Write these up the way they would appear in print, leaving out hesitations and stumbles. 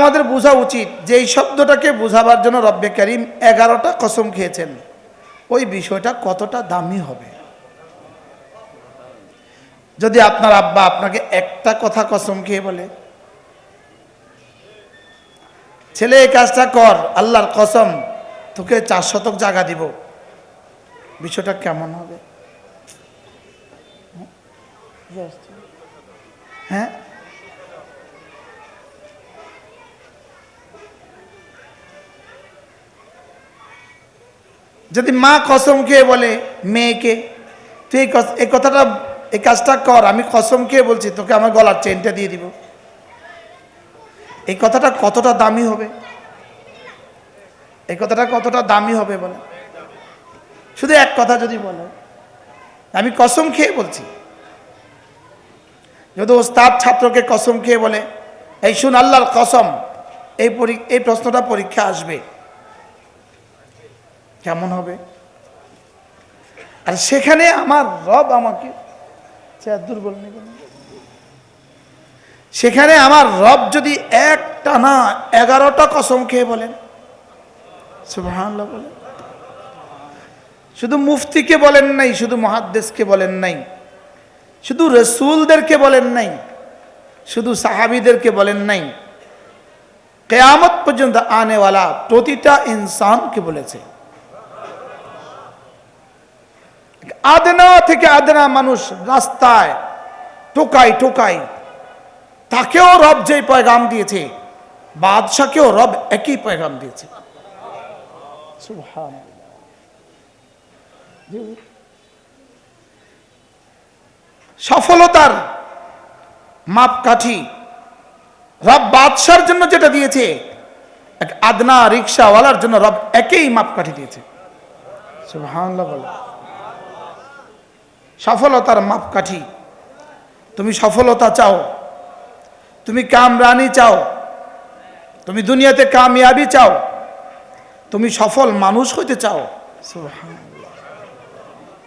আমাদের বোঝা উচিত যে এই শব্দটাকে বোঝাবার জন্য রব্বে কারীম 11টা কসম খেয়েছেন, ওই বিষয়টা কতটা দামি হবে। যদি আপনার আব্বা আপনাকে একটা কথা কসম খেয়ে বলে, ছেলে এই কাজটা কর, আল্লাহর কসম তোকে 4 শতক জায়গা দিব, বিষয়টা কেমন হবে? হ্যাঁ, যদি মা কসম খেয়ে বলে মেয়েকে, তুই এই কথাটা, এই কাজটা কর, আমি কসম খেয়ে বলছি তোকে আমার গলার চেনটা দিয়ে দিব, এই কথাটা কতটা দামি হবে? এই কথাটা কতটা দামি হবে বলে? শুধু এক কথা যদি বলে, আমি কসম খেয়ে বলছি। যদি ওস্তাদ ছাত্রকে কসম খেয়ে বলে, এই শুন আল্লাহর কসম, এই প্রশ্নটা পরীক্ষা আসবে, কেমন হবে? আর সেখানে আমার রব আমাকে দুর্বল নেই, সেখানে আমার রব যদি একটানা 11টা কসম খেয়ে বলেন, সুবহানাল্লাহ বলেন। শুধু মুফতিকে বলেন নাই, শুধু মুহাদ্দিসকে বলেন নাই, শুধু রাসূলদেরকে বলেন নাই, শুধু সাহাবীদেরকে বলেন নাই, কিয়ামত পর্যন্ত আনেওয়ালা প্রতিটা ইনসানকে বলেছে। আদনা থেকে আদনা মানুষ রাস্তায় টোকাই টোকাই, তাকেও রব যেই পয়গাম দিয়েছে, বাদশাকেও রব একই পয়গাম দিয়েছে। সুবহানাল্লাহ। সফলতার মাপকাঠি রব বাদশার জন্য যেটা দিয়েছে, এক আদনা রিক্সাওয়ালার জন্য রব একই মাপকাঠি দিয়েছে। সুবহানাল্লাহ বলে। সফলতার মাপকাঠি, তুমি সফলতা চাও, তুমি কামরানি চাও, তুমি দুনিয়াতে কামিয়াবি চাও, তুমি সফল মানুষ হইতে চাও, সুবহানাল্লাহ,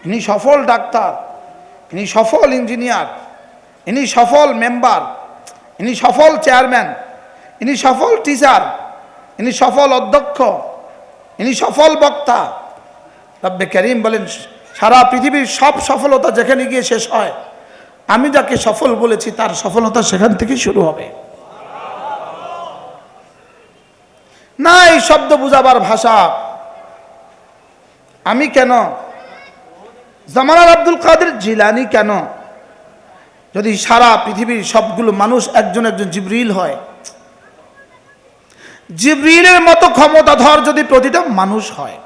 ইনি সফল ডাক্তার, ইনি সফল ইঞ্জিনিয়ার, ইনি সফল মেম্বার, ইনি সফল চেয়ারম্যান, ইনি সফল টিচার, ইনি সফল অধ্যক্ষ, ইনি সফল বক্তা। রব্বে কারীম বলেন, সারা পৃথিবীর সব সফলতা যেখানে গিয়ে শেষ হয়, আমি যাকে সফল বলেছি তার সফলতা সেখান থেকে শুরু হবে। না এই শব্দ বুঝাবার ভাষা, আমি কেন, জামানার আব্দুল কাদের জিলানী কেন, যদি সারা পৃথিবীর সবগুলো মানুষ একজন একজন জিবরিল হয়, জিবরিলের মতো ক্ষমতাধর যদি প্রতিটা মানুষ হয়,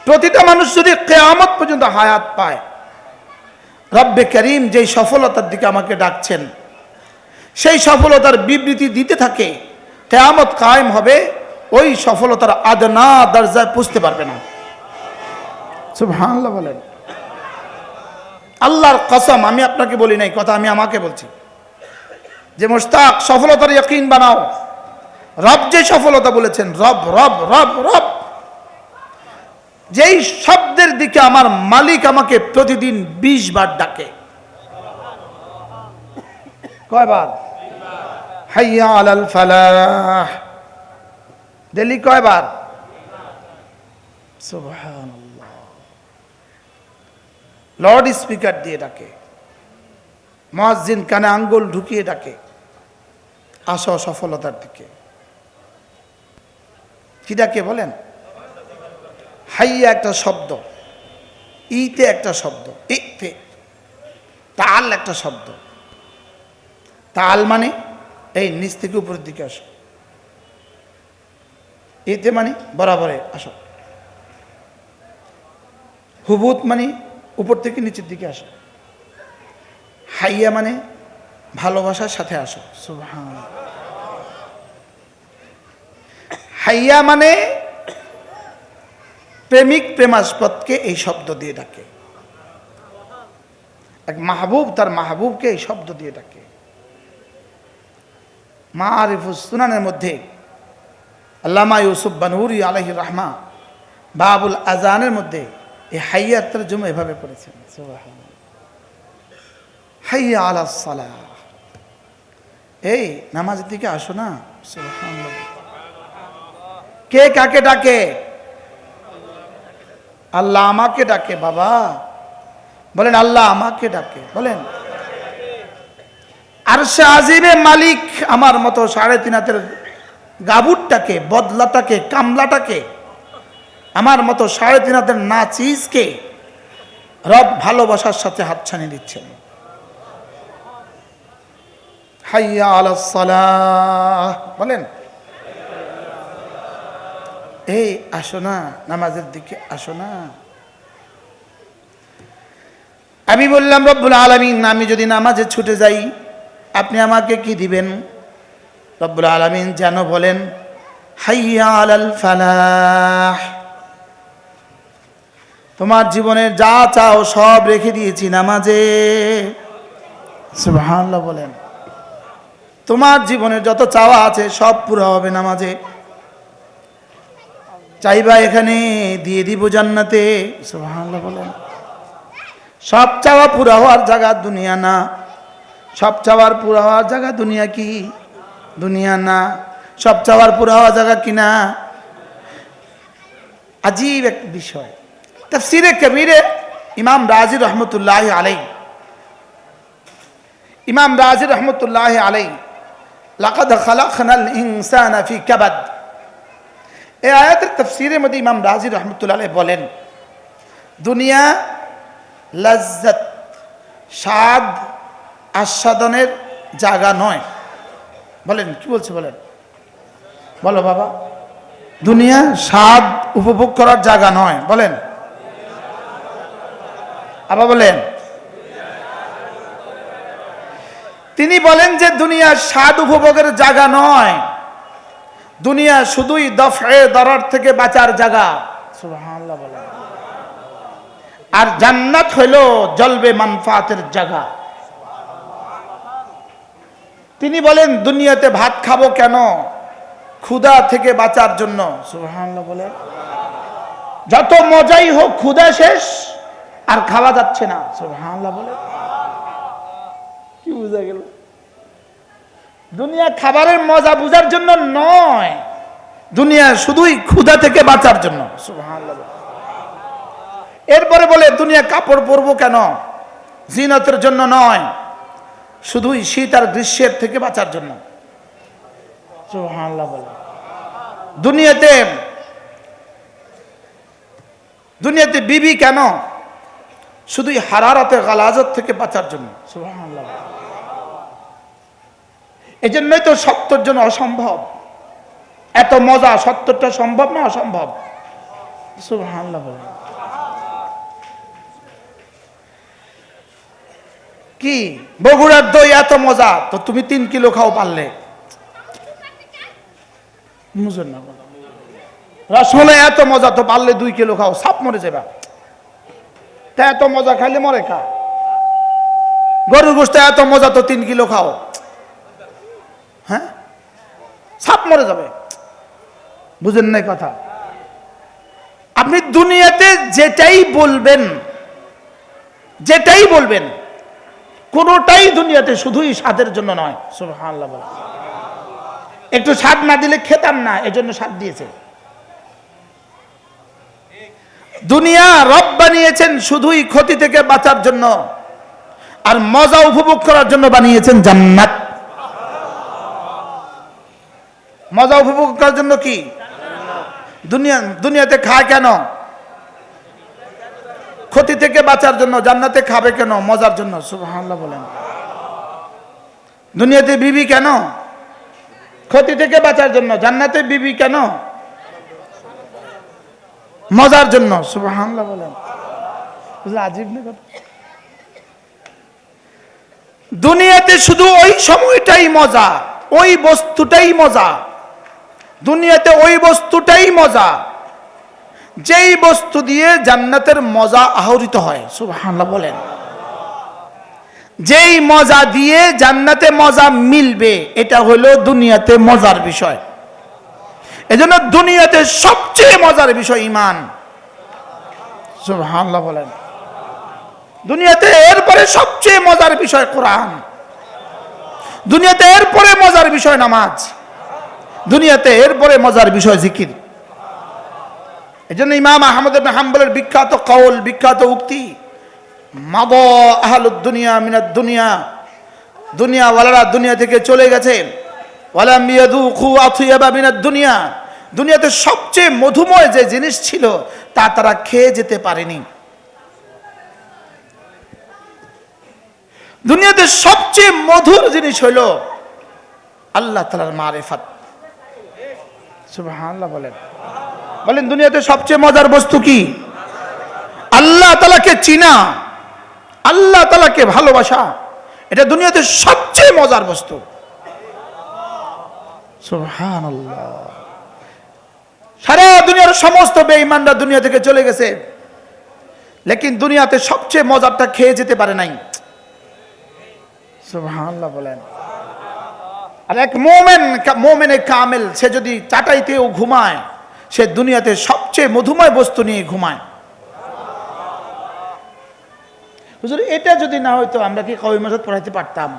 প্রতিটা মানুষ যদি কিয়ামত পর্যন্ত হায়াত পায়, রব্বে কারীম যেই সফলতার দিকে আমাকে ডাকছেন, সেই সফলতার বিবৃতি দিতে থাকে, কিয়ামত কায়েম হবে, ওই সফলতার আদনা দরজায় পৌঁছতে পারবে না। সুবহানাল্লাহ বলেন। আল্লাহর কসম, আমি আপনাকে বলি নাই কথা, আমি আমাকে বলছি যে মুশতাক সফলতার ইয়াকিন বানাও। রব যে সফলতা বলেছেন, রব রব রব রব, যেই শব্দের দিকে আমার মালিক আমাকে প্রতিদিন 20 বার ডাকে। কয়বার? হাইয়া আলাল ফালাহ। ডেলি কয়বার? সুবহানাল্লাহ। লাউড স্পিকার দিয়ে ডাকে, মুয়াজ্জিন কানে আঙ্গুল ঢুকিয়ে ডাকে, আসো সফলতার দিকে। কি ডাকে বলেন? হাইয়া একটা শব্দ, ইতে একটা শব্দ, ইতে তাল একটা শব্দ। তাল মানে এই নিচ থেকে উপরের দিকে আসো, ইতে মানে বরাবরে আসো, হুবুত মানে উপর থেকে নিচের দিকে আসো, হাইয়া মানে ভালোবাসার সাথে আসো। সুবহানাল্লাহ। হাইয়া মানে প্রেমিক প্রেমাস্পদকে এই শব্দ দিয়ে ডাকে, এক মাহবুব তার মাহবুবকে এই শব্দ দিয়ে ডাকে। মারিফুস সুনানের মধ্যে আল্লামা ইউসুফ বানুরি আলাইহির রাহমা বাবুল আজানের মধ্যে এই হাইয়ার তরজমা এভাবে করেছেন, সুবহানাল্লাহ, হাইয়া আলাস সালাহ, এই নামাজের দিকে আসো না। সুবহানাল্লাহ। কে কাকে ডাকে? আল্লাহ আমাকে ডাকে বাবা, বলেন আল্লাহ আমাকে ডাকে, বলেন। আরশে আজিমে মালিক আমার মতো 3.5 হাতের গাবুরটাকে, বদলাটাকে, কামলাটাকে, আমার মতো 3.5 হাতের নাচিজকে রব ভালোবাসার সাথে হাতছানি দিচ্ছেন। হাইয়া আলাস সালাহ, বলেন। এই আসো না, নামাজের দিকে আসো না। আমি বললাম রব্বুল আলামিন, আমি যদি নামাজে ছুটে যাই আপনি আমাকে কি দিবেন? রব্বুল আলামিন যেন বলেন হাইয়া আলাল ফালাহ, তোমার জীবনের যা চাও সব রেখে দিয়েছি নামাজে। সুবহানাল্লাহ, বলেন। তোমার জীবনের যত চাওয়া আছে সব পুরো হবে নামাজে। চাইবা এখানে, দিয়ে দিব জান্নাতে। সুবহানাল্লাহ, বলেন। সব চাওয়া পুরা হওয়ার জায়গা দুনিয়া না, সব চাওয়ার পুরা হওয়ার জায়গা দুনিয়া কি? দুনিয়া না। সব চাওয়ার পুরা হওয়ার জায়গা কিনা? আজীব এক বিষয়। তাফসীরে কবীরে ইমাম রাজি রহমতুল্লাহ আলাইহি, ইমাম রাজি রহমতুল্লাহ আলাইহি লাকাদ খালাকনাল ইনসানা ফি কাবাদ, এই আয়াতের তাফসীরের মধ্যে ইমাম রাজি রহমতুল্লাহ আলাইহি বলেন দুনিয়া লাজ্জাত, স্বাদ আস্বাদনের জায়গা নয়। বলেন কি বলছে? বলেন, বলো বাবা। দুনিয়া স্বাদ উপভোগ করার জায়গা নয়। বলেন আবার বলেন। তিনি বলেন যে দুনিয়া স্বাদ উপভোগের জায়গা নয়, দুনিয়া শুধুই দফে দরার থেকে বাঁচার জায়গা। সুবহানাল্লাহ, বলেন। আর জান্নাত হইল জলবে মানফাতের জায়গা। তিনি বলেন দুনিয়াতে ভাত খাবো কেন? ক্ষুধা থেকে বাঁচার জন্য। সুবহানাল্লাহ, বলেন। যত মজাই হোক ক্ষুধা শেষ আর খাওয়া যাচ্ছে না। সুবহানাল্লাহ, বলেন। কি বুঝা গেল? দুনিয়া খাবারের মজা বুঝার জন্য নয়, দুনিয়া শুধুই ক্ষুধা থেকে বাঁচার জন্য। সুবহানাল্লাহ। এরপরে বলে দুনিয়া কাপড় পরবো কেন? জিনতের জন্য নয়, শুধুই শীত আর গ্রীষ্মের থেকে বাঁচার জন্য। সুবহানাল্লাহ, বলে। দুনিয়াতে বিবি কেন? শুধুই হারারাতে গালাজত থেকে বাঁচার জন্য। সুবহানাল্লাহ। এই জন্যই তো সত্যের জন্য অসম্ভব, এত মজা। সত্যটা সম্ভব না অসম্ভব? সুবহানাল্লাহ, বলে। কি বগুড়ার দই এত মজা, তো তুমি 3 কিলো খাও পারলে? বুঝেন না? রসমালাই এত মজা, তো পারলে 2 কিলো খাও, সাপ মরে যাবা। তা এত মজা খাইলে মরে খা। গরুর গোশত এত মজা, তো 3 কিলো খাও, হ্যাঁ, সাপ মরে যাবে। বুঝেন নাই কথা? আপনি দুনিয়াতে যেটাই বলবেন, যেটাই বলবেন, কোনোটাই দুনিয়াতে শুধুই স্বাদের জন্য নয়। সুবহানাল্লাহ, বলেন। একটু স্বাদ না দিলে খেতাম না, এজন্য স্বাদ দিয়েছে। দুনিয়া রব বানিয়েছেন শুধুই ক্ষতি থেকে বাঁচার জন্য, আর মজা উপভোগ করার জন্য বানিয়েছেন জান্নাত। মজা উপভোগ করার জন্য কি? দুনিয়াতে খায় কেন? ক্ষতি থেকে বাঁচার জন্য। জান্নাতে খাবে কেন? মজার জন্য। সুবহানাল্লাহ, বলেন। দুনিয়াতে বিবি কেন? ক্ষতি থেকে বাঁচার জন্য। জান্নাতে বিবি কেন? মজার জন্য। সুবহানাল্লাহ, বলেন। আজীব না কথা? দুনিয়াতে শুধু ওই সময়টাই মজা, ওই বস্তুটাই মজা। দুনিয়াতে ওই বস্তুটাই মজা যেই বস্তু দিয়ে জান্নাতের মজা আহরিত হয়। সুবহানাল্লাহ, বলেন। যেই মজা দিয়ে জান্নাতে মজা মিলবে, এটা হলো দুনিয়াতে মজার বিষয়। এজন্য দুনিয়াতে সবচেয়ে মজার বিষয় ঈমান। সুবহানাল্লাহ, বলেন। দুনিয়াতে এরপরে সবচেয়ে মজার বিষয় কোরআন। দুনিয়াতে এরপরে মজার বিষয় নামাজ, দুনিয়াতে এরপরে মজার বিষয় জিকির। এজন্য ইমাম আহমদ ইবনে হাম্বলের বিখ্যাত কওল, বিখ্যাত উক্তি, মাদা আহলুদ দুনিয়া মিনাদ দুনিয়া, দুনিয়াওয়ালারা দুনিয়া থেকে চলে গেছে, ওয়ালাম ইয়াদুকু আথিয়াবা মিনাদ দুনিয়া, দুনিয়াতে সবচেয়ে মধুময় যে জিনিস ছিল তা তারা খেয়ে যেতে পারেনি। দুনিয়াতে সবচেয়ে মধুর জিনিস হলো আল্লাহ তাআলার মারিফাত। সুবহানাল্লাহ বলেন, বলেন দুনিয়াতে সবচেয়ে মজার বস্তু কি? আল্লাহ তাআলাকে চিনা, আল্লাহ তাআলাকে ভালোবাসা, এটা দুনিয়াতে সবচেয়ে মজার বস্তু। সুবহানাল্লাহ। সারা দুনিয়ার সমস্ত বেঈমানরা দুনিয়া থেকে চলে গেছে, লেকিন দুনিয়াতে সবচেয়ে মজারটা খেয়ে যেতে পারে নাই। সুবহানাল্লাহ বলেন। আর এক মোমেনে কামেল, সে যদি চাটাইতেও ঘুমায়, সে দুনিয়াতে সবচেয়ে মধুময় বস্তু নিয়ে ঘুমায়। হুজুর এটা যদি না হইতো আমরা কি কওমি মাসাদ পড়াইতে পারতাম?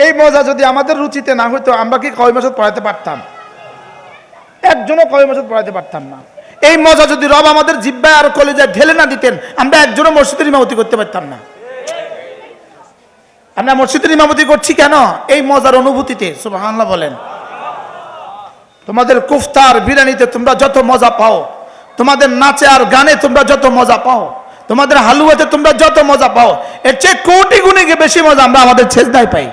এই মজা যদি আমাদের রুচিতে না হইতো আমরা কি কওমি মাসাদ পড়াইতে পারতাম? একজনও কওমি মাসাদ পড়াইতে পারতাম না। এই মজা যদি রব আমাদের জিহ্বায় আর কলিজায় ঢেলে না দিতেন, আমরা একজনও মসজিদের ইমামতি করতে পারতাম না। আমরা মসজিদের ইমামতি করছি কেন? এই মজার অনুভূতিতে। সুবহানাল্লাহ বলেন। তোমাদের কুফতার বিরিয়ানিতে তোমরা যত মজা পাও, তোমাদের নাচে আর গানে তোমরা যত মজা পাও, তোমাদের হালুয়াতে তোমরা যত মজা পাও, এর চেয়ে কোটি গুণে বেশি মজা আমরা আমাদের ছেজদায় পাই।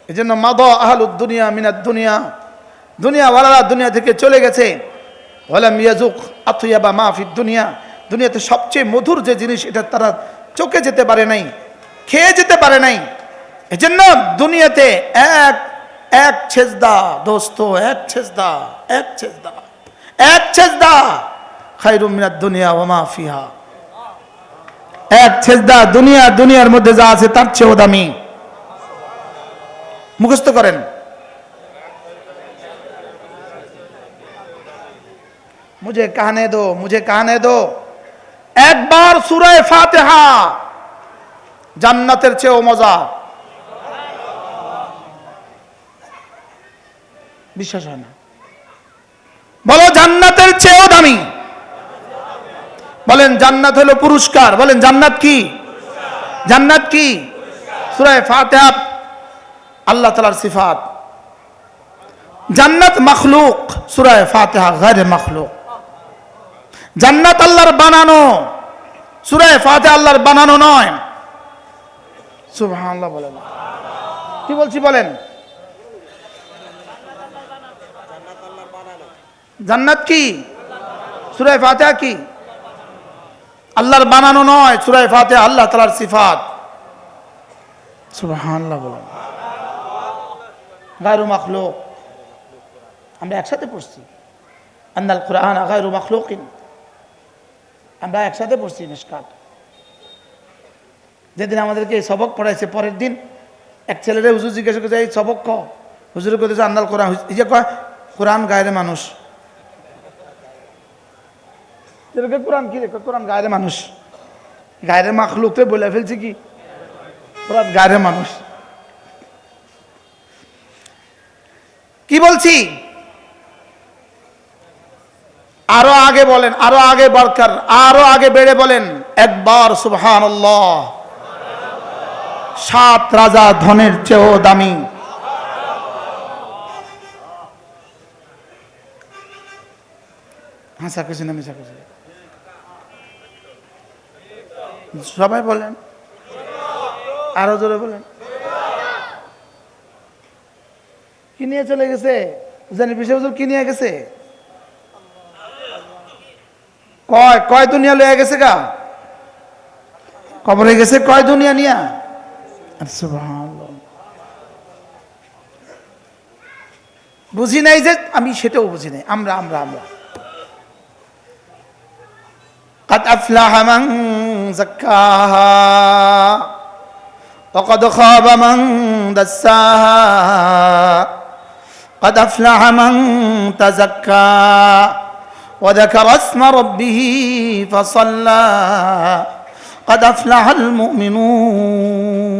এই জন্য মাদা আহলুদ দুনিয়া মিনাদ দুনিয়া, দুনিয়াওয়ালারা দুনিয়া থেকে চলে গেছে। ওয়ালাম ইয়াজুক আথিয়াবা মা ফিদ দুনিয়া, দুনিয়াতে সবচেয়ে মধুর যে জিনিস এটা তারা চোখে যেতে পারে নাই, খেয়ে যেতে পারে নাই। এই জন্য দুনিয়াতে এক ছেজদা দোস্ত, এক ছেজদা, এক ছেজদা, এক ছেজদা খায়রুম মিনাদ দুনিয়া ওয়া মা ফিহা। এক ছেজদা দুনিয়ার মধ্যে যা আছে তার চেয়েও দামি। মুখস্থ করেন। মুঝে কাহনে দো একবার সূরা ফাতিহা জান্নাতের চেয়েও মজা। বিশ্বাস হয় না? বলো জান্নাতের চেয়েও দামি। বলেন জান্নাত হলো পুরস্কার। বলেন জান্নাত কি? জান্নাত কি? সূরা ফাতিহা আল্লাহ তাআলার সিফাত। জান্নাত মাখলুক, সূরা ফাতিহা গায়রে মাখলুক। জান্নাত আল্লাহর বানানো, সূরা ফাতিহা আল্লাহর বানানো নয়। সুবহানাল্লাহ বলেন। কি বলছি বলেন? জান্নাত কি? সূরা ফাতিহা কি? আল্লাহর বানানো নয়, সূরা ফাতিহা আল্লাহ তাআলার সিফাত। সুবহানাল্লাহ বলেন। গায়রু মাখলুক, আমরা একসাথে পড়ছি আন্নাল কুরআন গায়রু মাখলুকিন, আমরা একসাথে পড়ছি মিশকাত। যেদিন আমাদেরকে সবক পড়াইছে, পরের দিন এক ছেলেরে হুজুর জিজ্ঞাসা করছে এই সবক ক? হুজুরে কইতেছে আন্নাল কোরআন। এই যে কয় কোরআন গায়রে মানুষ। কোরআন কি রে? কোরআন গায়রে মানুষ। গায়রে মাখলুক তো বলে ফেলছে কি? কোরআন গায়রে মানুষ। কি বলছি? আরো আগে বলেন, আরো আগে বরকার, আরো আগে বেড়ে বলেন একবার সুবহানাল্লাহ। 7 রাজা ধনের চেয়েও দামি। হাসা কিছু না মিশা কিছু, সবাই বলেন, আরো জোরে বলেন। কি নিয়ে চলে গেছে? জানি বিশে হুজুর কি নিয়ে গেছে? কয় দুনিয়া লয়ে গেছে গা? কবরে গেছে কয় দুনিয়া নিয়া? সুবহানাল্লাহ। বুঝি নাই যে আমি, সেটাও বুঝি নাই আমরা। قد أفلح من زكاها وقد خاب من دساها قد أفلح من تزكى وذكر اسم ربه فصلى قد أفلح المؤمنون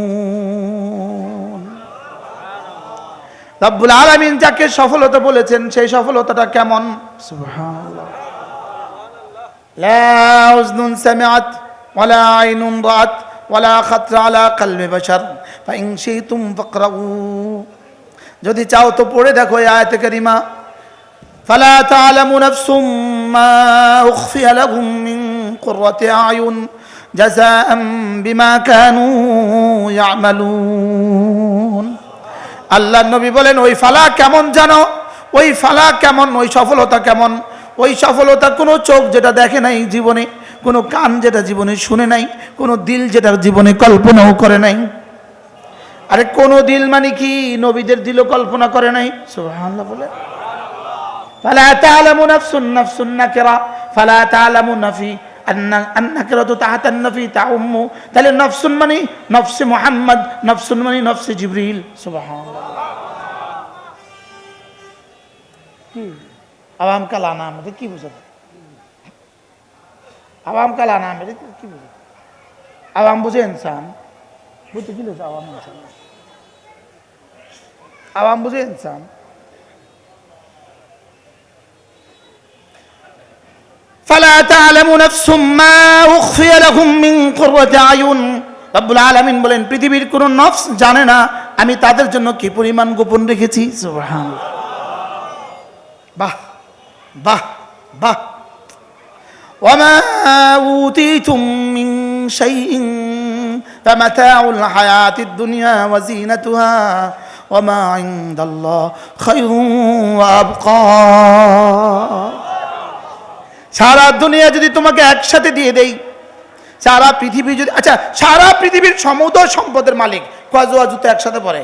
রব্বুল আলামিন যাকে সফলতা বলেছেন সেই সফলতাটা কেমন? সুবহানাল্লাহ। লা উযনুন সামিআত ওয়ালা আইনুন রাআত ওয়ালা খাতরা আলা কলবি বাশার ফাইন শিতুম ফাকরাউ। যদি চাও তো পড়ে দেখো এই আয়াতে কারিমা। ফালা তা'লামু নাফসুম মা উখফিয়া লাহুম মিন কুররাতি আয়ুন জাযাআম বিমা কানু ইয়ামালুন। আল্লাহর নবী বলেন ওই ফালা কেমন জানো? ওই ফালা কেমন, ওই সফলতা কেমন? ওই সফলতা কোনো চোখ যেটা দেখে নাই জীবনে, কোনো কান যেটা জীবনে শুনে নাই, কোনো দিল যেটা জীবনে কল্পনাও করে নাই। আরে কোন দিল মানে কি? নবীদের দিলও কল্পনা করে নাই। সুবহানাল্লাহ বলে ফালা তা'লামু নাফসুন, নাফসুন নাকিরা, ফালা তা'লামু নাফি আন-নাকিরাতু তাহতা আন-নাফি তাউম্মু। তাহলে নাফসুন মানে নফসে মুহাম্মদ, নাফসুন মানে নফসে জিবরিল। সুবহানাল্লাহ। কি আওয়াম কা লানা মানে কি বুঝাবে? আওয়াম কা লানা মানে কি বুঝাবে? আওয়াম বুঝে ইনসান, বুঝতে কি বুঝে আওয়াম? ইনসান আওয়াম বুঝে ইনসান। ফালা তা'লামু নাফসুম মা উখফিয়া লাহুম মিন কুররাতি আয়ুন। রব্বুল আলামিন বলেন পৃথিবীর কোন নফস জানে না আমি তাদের জন্য কি পরিমাণ গোপন রেখেছি। সুবহানাল্লাহ। বাহ বাহ বাহ। ওয়ামা উতীতুম মিন শাইইন ফামাতাউল হায়াতিদ দুনিয়া ওয়া যিনাতুহা ওয়ামা ইনদাল্লাহ খায়রুন ওয়া আবকা। সারা দুনিয়া যদি তোমাকে একসাথে দিয়ে দেই, সারা পৃথিবী যদি, আচ্ছা সারা পৃথিবীর সমুদ্র সম্পদের মালিক কয়জোড়া জুতো একসাথে পরে?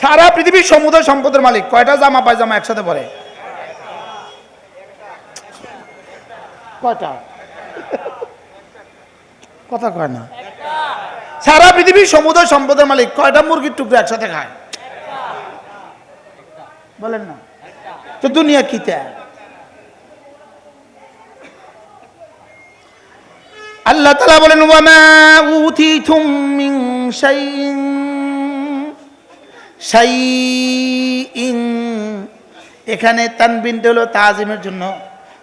সারা পৃথিবীর সমুদ্র সম্পদের মালিক কয়টা জামা পায়জামা একসাথে পরে? কয়টা? কথা কয় না। সারা পৃথিবীর সমুদ্র সম্পদের মালিক কয়টা মুরগির টুকরো একসাথে খায়? বলেন না। তো দুনিয়া কি তা? আল্লাহ তাআলা বলেন ওয়ামা উতীতুম মিন শাইইন, শাইইন এখানে তানবিনটা হলো তাজিমের জন্য।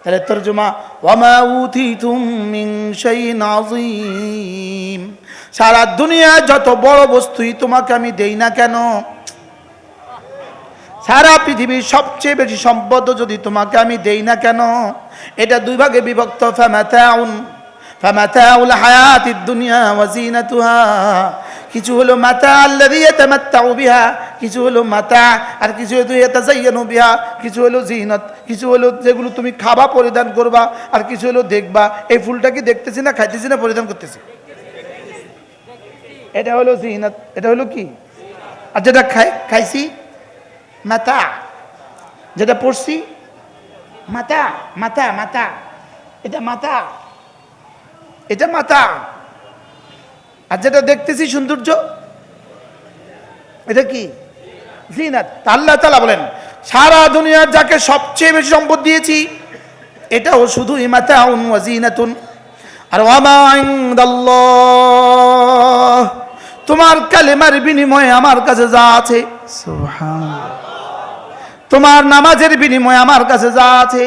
তাহলে তরজমা ওয়ামা উতীতুম মিন শাইইন আযীম। সারা দুনিয়া যত বড় বস্তুই তোমাকে আমি দেই না কেন, সারা পৃথিবীর সবচেয়ে বেশি সম্পদ যদি তোমাকে আমি দেই না কেন, এটা দুই ভাগে বিভক্ত। ফামাতাউল হায়াতিদ দুনিয়া ওয়া যিনাতুহা, কিছু হলো মাতা আল্লাযী ইয়াতামাত্তাউ বিহা, কিছু হলো মাতা, আর কিছু হলো ইয়াতাযায়্যানু বিহা, কিছু হলো জিনাত, কিছু হলো যেগুলো তুমি খাবা পরিধান করবা, আর কিছু হলো দেখবা। এই ফুলটা কি দেখতেছি না খাইতেছি না পরিধান করতেছি? এটা হলো জিনাত, এটা হলো কি? আর যেটা খাইছি মাতা, যেটা পড়ছি মাতা, মাতা মাতা, এটা মাতা, এটা মাতা। আর যেটা দেখতেছি সৌন্দর্য, এটা কি? জিনাত। আল্লাহ তাআলা বলেন সারা দুনিয়ার যাকে সবচেয়ে বেশি সম্পদ দিয়েছি এটাও শুধু মাতাউন ওয়া জিনাতুন। আর ওয়ামা ইনদাল্লাহ, তোমার কালেমার বিনিময়ে আমার কাছে যা আছে, সুবহানাল্লাহ, তোমার নামাজের বিনিময়ে আমার কাছে যা আছে,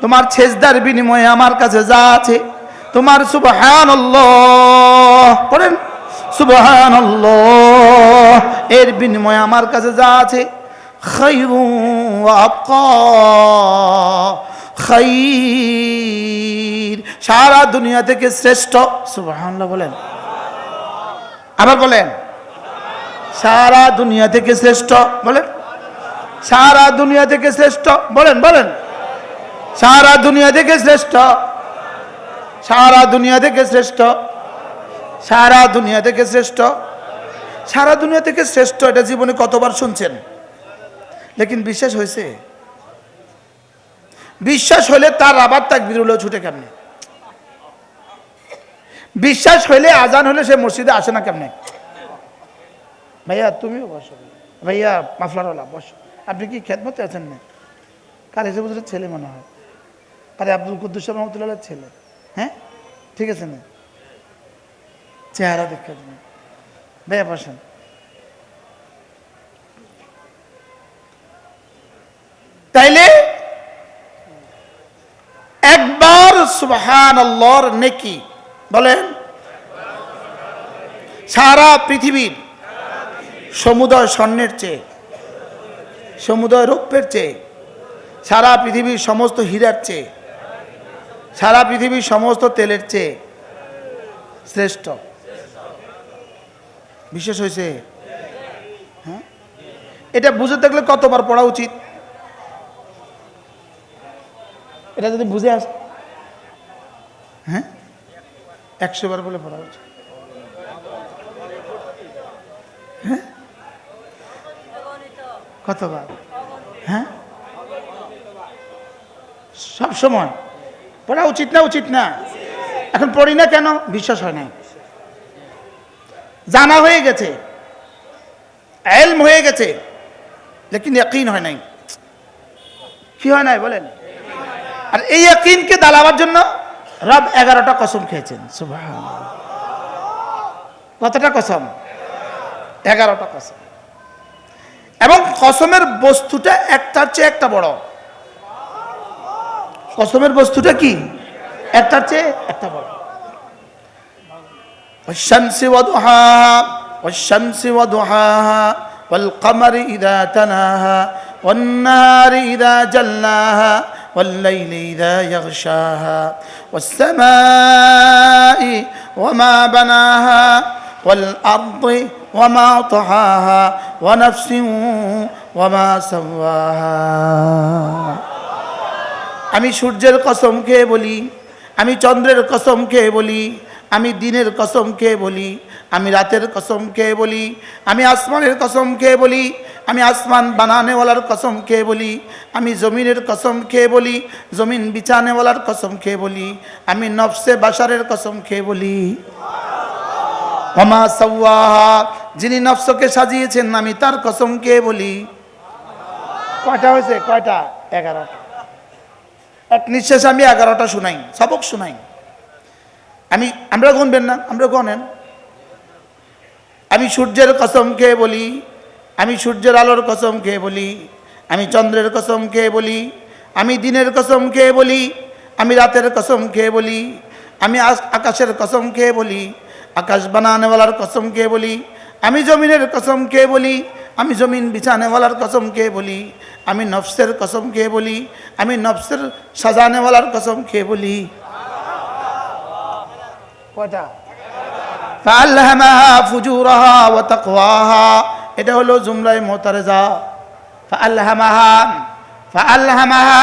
তোমার সেজদার বিনিময়ে আমার কাছে যা আছে, তোমার সুবহানাল্লাহ পড়েন সুবহানাল্লাহ এর বিনিময়ে আমার কাছে যা আছে, খায়রুন ওয়া আবকা, খায়র সারা দুনিয়া থেকে শ্রেষ্ঠ। সুবহানাল্লাহ বলেন, আবার বলেন সারা দুনিয়া থেকে শ্রেষ্ঠ। বলেন সারা দুনিয়া থেকে শ্রেষ্ঠ। বলেন বলেন সারা দুনিয়া থেকে শ্রেষ্ঠ, সারা দুনিয়া থেকে শ্রেষ্ঠ, সারা দুনিয়া থেকে শ্রেষ্ঠ, সারা দুনিয়া থেকে শ্রেষ্ঠ। এটা জীবনে কতবার শুনছেন, লেকিন বিশ্বাস হয়েছে? বিশ্বাস হইলে তার আবার তাকবীর হলেও ছুটে কেমনে? বিশ্বাস হইলে আজান হলে সে মসজিদে আসে না কেমনে? ভাইয়া তুমিও বসো, ভাইয়া মাফলারওয়ালা বসো। আপনি কি খেদমতে আছেন না? কার এসে বুঝলে ছেলে মনে হয়। আরে আব্দুল কুদ্দুস রহমতুল্লাহ ছেলে, হ্যাঁ ঠিক আছে না, চেহারা দেখে ভাইয়া বসেন। তাইলে একবার সুবহানাল্লাহর নেকি বলেন সারা পৃথিবীর সমুদয় স্বর্ণের চেয়ে, সমুদয় রৌপ্যের চেয়ে, সারা পৃথিবীর সমস্ত হীরার চেয়ে, সারা পৃথিবীর সমস্ত তেলের চেয়ে শ্রেষ্ঠ। বিশেষ হয়েছে, হ্যাঁ এটা বুঝে থাকলে কতবার পড়া উচিত? এটা যদি বুঝে আস, হ্যাঁ 100 বার বলে পড়া উচিত। হ্যাঁ কতবার? হ্যাঁ সব সময় পড়া উচিত না? উচিত না? এখন পড়ি না কেন? বিশ্বাস হয় না, জানা হয়ে গেছে, ইলম হয়ে গেছে, লেকিন ইয়াকিন হয় নাই। কি হয় নাই বলেন? আর এই ইয়াকিনকে দালাবার জন্য রব 11টা কসম খেয়েছেন। সুবহানাল্লাহ। কতটা কসম? 11টা কসম। এবং কসমের বস্তুটা একটার চেয়ে একটা বড়। কসমের বস্তুটা কি? একটার চেয়ে একটা বড়। والشمس وضحاها والشمس وضحاها والقمر إذا تلاها والنهار إذا جلاها والليل إذا يغشاها والسماء وما بناها والأرض وما طحاها ونفس وما سواها। আমি সূর্যের কসম খেয়ে বলি, আমি চন্দ্রের কসম খেয়ে বলি, আমি দিনের কসম খেয়ে বলি, আমি রাতের কসম খেয়ে বলি, আমি আসমানের কসম খেয়ে বলি, আমি আসমান বানানেওয়ালার কসম খেয়ে বলি, আমি জমিনের কসম খেয়ে বলি, জমিন বিছানেওয়ালার কসম খেয়ে বলি, আমি নফসে বাশারের কসম খেয়ে বলি। ওমা সাওয়াহা, যিনি নফসকে সাজিয়েছেন আমি তার কসম খেয়ে বলি। কয়টা হয়েছে? কয়টা? 11। এক নিঃশ্বাসে আমি 11টা শুনাই, সবক শুনাই। আমরা গুনবেন না? আমরা গনেন। আমি সূর্যের কসম খেয়ে বলি, আমি সূর্যের আলোর কসম খেয়ে বলি, আমি চন্দ্রের কসম খেয়ে বলি, আমি দিনের কসম খেয়ে বলি, আমি রাতের কসম খেয়ে বলি, আমি আকাশের কসম খেয়ে বলি, আকাশ বানানেওয়ালার কসম খেয়ে বলি, আমি জমিনের কসম খেয়ে বলি, আমি জমিন বিছানেওয়ালার কসম খেয়ে বলি, আমি নফসের কসম খেয়ে বলি, আমি নফসের সাজানেওয়ালার কসম খেয়ে বলি। কয়টা? ফাআলহামাহা ফুজুরাহা ওয়া তাকওয়াহা, এটা হলো জুমলায়ে মুতারেজা। ফাআলহামাহা, ফাআলহামাহা,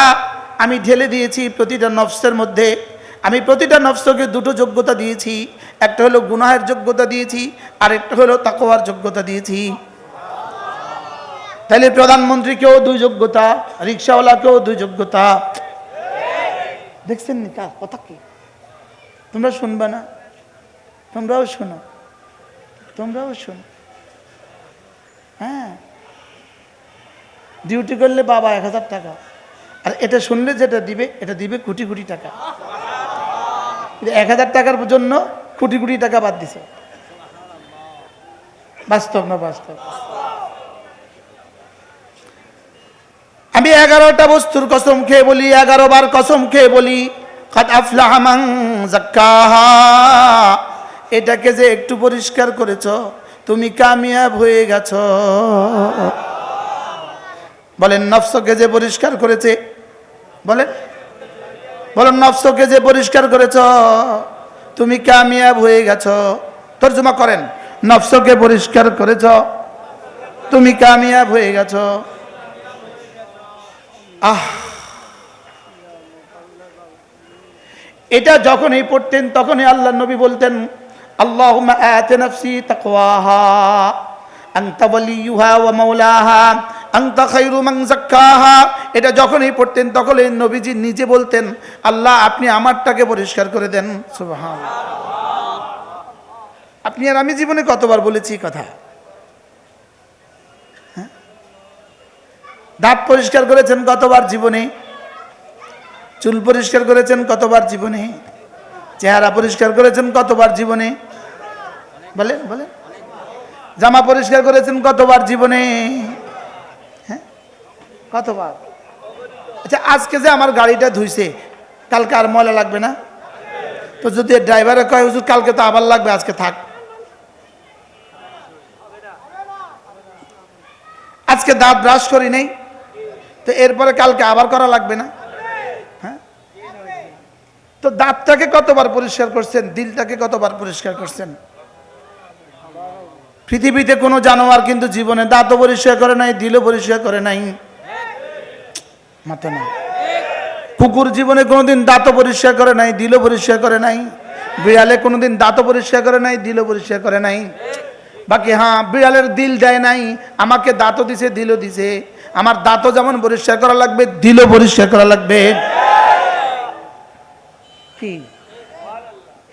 আমি ঢেলে দিয়েছি প্রতিটা নফসের মধ্যে, আমি প্রতিটা নফসকে দুটো যোগ্যতা দিয়েছি। একটা হলো গুনাহের যোগ্যতা দিয়েছি, আর একটা হলো তাকওয়ার যোগ্যতা দিয়েছি। তাহলে প্রধানমন্ত্রীকেও 2 যোগ্যতা, রিকশাওয়ালাকেও 2 যোগ্যতা। দেখছেন নি কার কথা? কি তোমরা শুনবে না? তোমরাও শোনো, তোমরাও শোনো। হ্যাঁ ডিউটি করলে বাবা 1000 টাকা, আর এটা শুনলে যেটা দিবে এটা দিবে কোটি কোটি টাকা। 1000 টাকার জন্য কোটি কোটি টাকা বাদ দিছে। বাস্তব না বাস্তব? আমি 11টা বস্তুর কসম খেয়ে বলি, 11 বার কসম খেয়ে বলি, কাদ আফলাহা মান যাক্কাহা, এটাকে যে একটু পরিষ্কার করেছ তুমি কামিয়াব হয়ে গেছো। বলেন নফসকে যে পরিষ্কার করেছে, বলেন বলেন নফসকে যে পরিষ্কার করেছ তুমি কামিয়াব হয়ে গেছো। তরজমা করেন, নফসকে পরিষ্কার করেছ তুমি কামিয়াব হয়ে গেছো। এটা যখনই পড়তেন তখনই আল্লাহ নবী বলতেন, আল্লাহুম্মা আতি নাফসি তাকওয়াহা আনতা ওয়ালিয়ুহা ওয়া মাওলাহা আনতা খায়রু মান যাক্কাহা। এটা যখনই পড়তেন তখনই নবীজি নিজে বলতেন, আল্লাহ আপনি আমারটাকে পরিষ্কার করে দেন। সুবহানাল্লাহ। আপনি আর আমি জীবনে কতবার বলেছি কথা? দাঁত পরিষ্কার করেছেন কতবার জীবনে? চুল পরিষ্কার করেছেন কতবার জীবনে? চেহারা পরিষ্কার করেছেন কতবার জীবনে? বলেন বলেন। জামা পরিষ্কার করেছেন কতবার জীবনে? হ্যাঁ, কতবার? আচ্ছা, আজকে যে আমার গাড়িটা ধুইছে, কালকে আর ময়লা লাগবে না? তো যদি ড্রাইভারে কয় হুজুর কালকে তো আবার লাগবে, আজকে থাক। আজকে দাঁত ব্রাশ করি নেই, তো এরপরে কালকে আবার করা লাগবে না? হ্যাঁ, তো দাঁতটাকে কতবার পরিষ্কার করছেন, দিলটাকে কতবার পরিষ্কার করছেন? পৃথিবীতে কোনো জানোয়ার কিন্তু জীবনে দাঁতও পরিষ্কার করে নাই, দিলও পরিষ্কার করে নাই। মাথা না। কুকুর জীবনে কোনোদিন দাঁতও পরিষ্কার করে নাই, দিলও পরিষ্কার করে নাই। বিড়ালে কোনোদিন দাঁতও পরিষ্কার করে নাই, দিলও পরিষ্কার করে নাই। বাকি হ্যাঁ, বিড়ালের দিল দেয় নাই, আমাকে দাঁতও দিছে, দিলও দিছে। আমার দাঁতও যেমন পরিষ্কার করা লাগবে, দিলও পরিষ্কার করা লাগবে। কি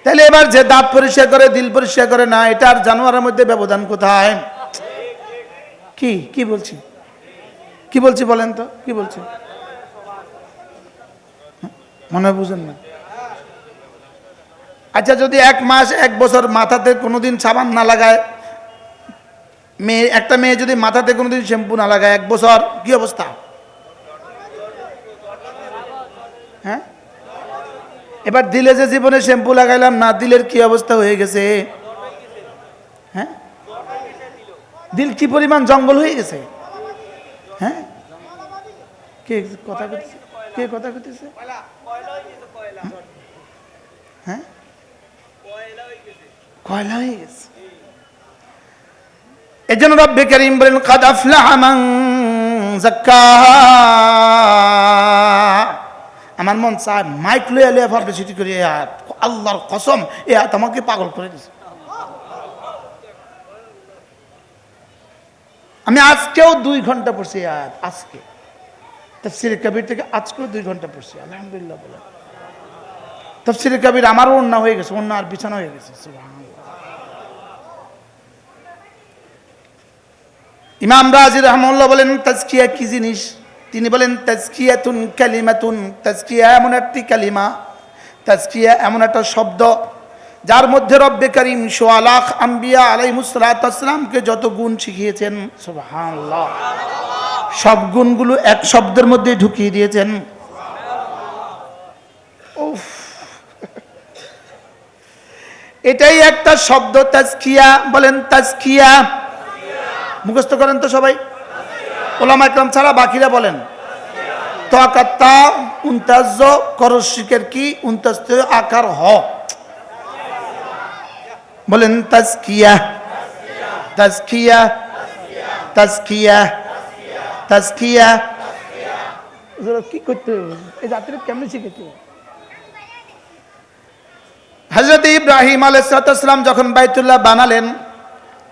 তাহলে এবার যে দাঁত পরিষ্কার করে দিল পরিষ্কার করে না, এটা আর জানোয়ারের মধ্যে ব্যবধান কোথায়? কি কি বলছি, কি বলছি বলেন তো, কি বলছি? মনে হয় বুঝেন না। আচ্ছা, যদি 1 মাস 1 বছর মাথাতে কোনোদিন সাবান না লাগায়, একটা মেয়ে যদি মাথাতে কোনোদিন শ্যাম্পু না লাগায় 1 বছর, কি অবস্থা? হ্যাঁ, এবার দিলে যে জীবনে শ্যাম্পু লাগাইলাম না, দিলের কি অবস্থা হয়ে গেছে? হ্যাঁ, দিল কি পরিমাণ জঙ্গল হয়ে গেছে। হ্যাঁ, কে কথা কইতেছে, কে কথা কইতেছে? হ্যাঁ, কয়লা হয়ে গেছে। এজন্য রব্বে কারীম বলেন কাদ আফলাহা মান যাক্কাহা। আমার মন চায় মাইক লইয়া লইয়া পাবলিসিটি করি, আল্লাহর কসম এ আয়াত আমাকে পাগল করে দিয়েছে। আমি আজকেও 2 ঘন্টা পড়ছি আয়াত, আজকে তাফসীরে কবির থেকে আজকেও 2 ঘন্টা পড়ছি, আলহামদুলিল্লাহ বলে। তাফসীরে কবির আমারও ওন্না হয়ে গেছে, ওন্না আর বিছানা হয়ে গেছে। সুবহানাল্লাহ। ইমাম রাজি রাহমাহুল্লাহ বলেন তাজকিয়া কি জিনিস? তিনি বলেন তাজকিয়াতুন কালিমাতুন, তাজকিয়া এমন একটি কালিমা, তাজকিয়া এমন একটা শব্দ যার মধ্যে রব্বে কারীম ১৬ লাখ আম্বিয়া আলাইহিস সালাতু ওয়াস সালামকে যত গুণ শিখিয়েছেন, সুবহানাল্লাহ, সব গুণগুলো এক শব্দের মধ্যে ঢুকিয়ে দিয়েছেন। উফ, এটাই একটা শব্দ তাজকিয়া। বলেন তাজকিয়া, মুখস্থ করেন তো সবাই, ওলামা ইকরাম ছাড়া বাকিরা বলেন। তাকাত্তা উনতাজ করশিকের কি উনতাস্ত আকার হ, বলেন তাজকিয়া তাজকিয়া তাজকিয়া তাজকিয়া। কি করতে এই জাতির কেমনে শিখেছে? হযরত ইব্রাহিম আলাইহিস সালাম যখন বাইতুল্লাহ বানালেন,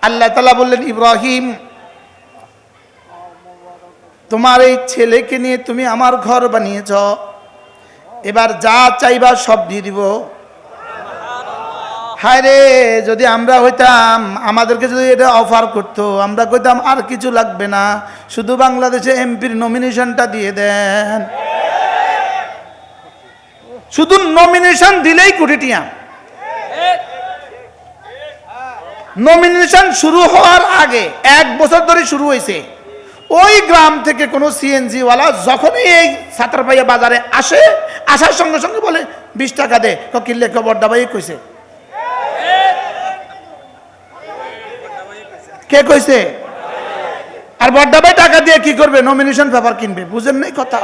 আল্লাহ তাআলা বললেন ইব্রাহিম, তোমার এই ছেলেকে নিয়ে তুমি আমার ঘর বানিয়েছ, এবার যা চাইবা সব দিয়ে দিব। হায় রে, যদি আমরা হইতাম, আমাদেরকে যদি এটা অফার করতো, আমরা কইতাম আর কিছু লাগবে না, শুধু বাংলাদেশে এমপির নমিনেশনটা দিয়ে দেন। শুধু নমিনেশন দিলেই কোটি টিয়া। নমিনেশন শুরু হওয়ার আগে 1 বছর ধরে শুরু হয়েছে। ওই গ্রাম থেকে কোনো সিএনজি ওয়ালা যখনই এই ছাত্রপাইয়া বাজারে আসে, আসার সঙ্গে সঙ্গে বলে 20 টাকা দে, কিনলে বড়দা ভাই কইছে। কে কইছে? আর বড়দা ভাই টাকা দিয়ে কি করবে? নমিনেশন পেপার কিনবে। বুঝেন নাই কথা?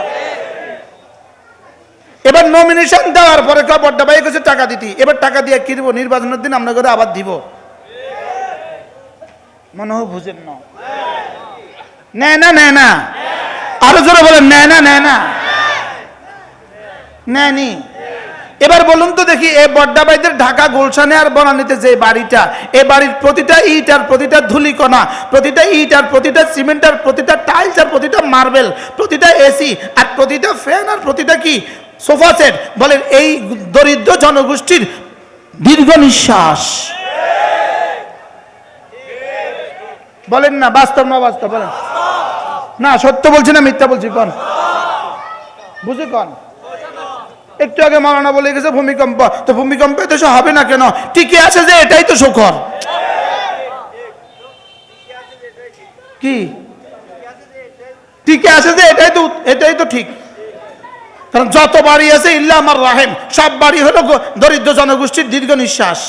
এবার নমিনেশন দেওয়ার পরে বড়দা ভাই কইছে টাকা দিতি, এবার টাকা দিয়ে কি দিব? নির্বাচনের দিন আমরা করে আবার দিব। মনে হয় বুঝেন না। নেয় না, নেয় না, আরো জোরে বলেন নেয় না, নেয় না, নেয়নি। এবার বলুন তো দেখি, এই বড্ডাবাইদের ঢাকা গুলশানে আর বনানীতে যে বাড়িটা, এই বাড়ির প্রতিটা ইট আর প্রতিটা ধুলিকণা, প্রতিটা ইট আর প্রতিটা সিমেন্ট আর প্রতিটা টাইলস আর প্রতিটা মার্বেল, প্রতিটা এসি আর প্রতিটা ফ্যান আর প্রতিটা কি সোফা সেট, বলেন এই দরিদ্র জনগোষ্ঠীর দীর্ঘ নিঃশ্বাস। বলেন না বাস্তব না বাস্তব? বলেন না, সত্য বলছি না মিথ্যা বলছি? কোন বুঝে কোন? একটু আগে মাওলানা বলে গেছে ভূমিকম্প, তো ভূমিকম্পে দেশে হবে না কেন? টিকে আছে যে, এটাই তো শুকর। কি টিকে আছে যে, এটাই তো ঠিক। কারণ যত বাড়ি আছে ইল্লা আমার রাহেম, সব বাড়ি হলো দরিদ্র জনগোষ্ঠীর দীর্ঘ নিঃশ্বাস।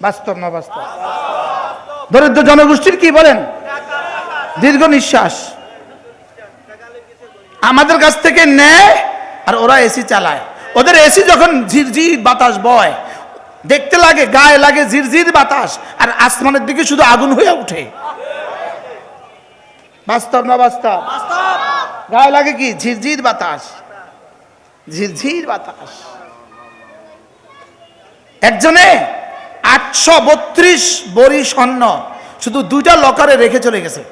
বাস্তব না বাস্তব? দরিদ্র জনগোষ্ঠীর কি বলেন? দীর্ঘ নিঃশ্বাস। আমাদের কাছ থেকে নেয় আর ওরা এসি চালায়। ওদের এসি যখন ঝিরঝির বাতাস বয়, দেখতে লাগে, গায়ে লাগে ঝিরঝির বাতাস, আর আসমানের দিকে শুধু আগুন হয়ে ওঠে। বাস্তব না বাস্তব? গায়ে লাগে কি? ঝিরঝির বাতাস, ঝিরঝির বাতাস। একজনে 832 বড়ি স্বর্ণ শুধু 2টা লকারে রেখে চলে গেছে।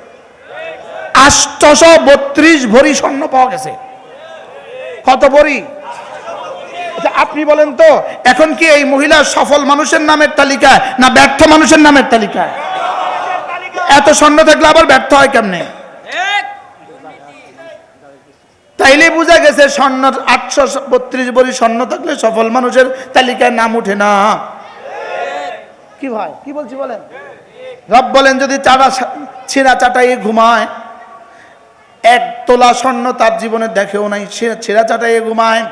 832 ভরি স্বর্ণ পাওয়া গেছে। কত ভরি? আচ্ছা আপনি বলেন তো, এখন কি এই মহিলা সফল মানুষের নামের তালিকায় না ব্যর্থ মানুষের নামের তালিকায়? এত স্বর্ণ থাকলে আবার ব্যর্থ হয় কেমনে? তাইলে বোঝা গেছে স্বর্ণ 832 ভরি স্বর্ণ থাকলে সফল মানুষের তালিকায় নাম উঠে না। কি ভাই, কি বলছি বলেন? রব বলেন যদি ছিঁড়া চাটাই ঘুমায়, 1 তোলা স্বর্ণ তার জীবনে দেখেও নাই, ছিঁড়া চাটাই ঘুমায়,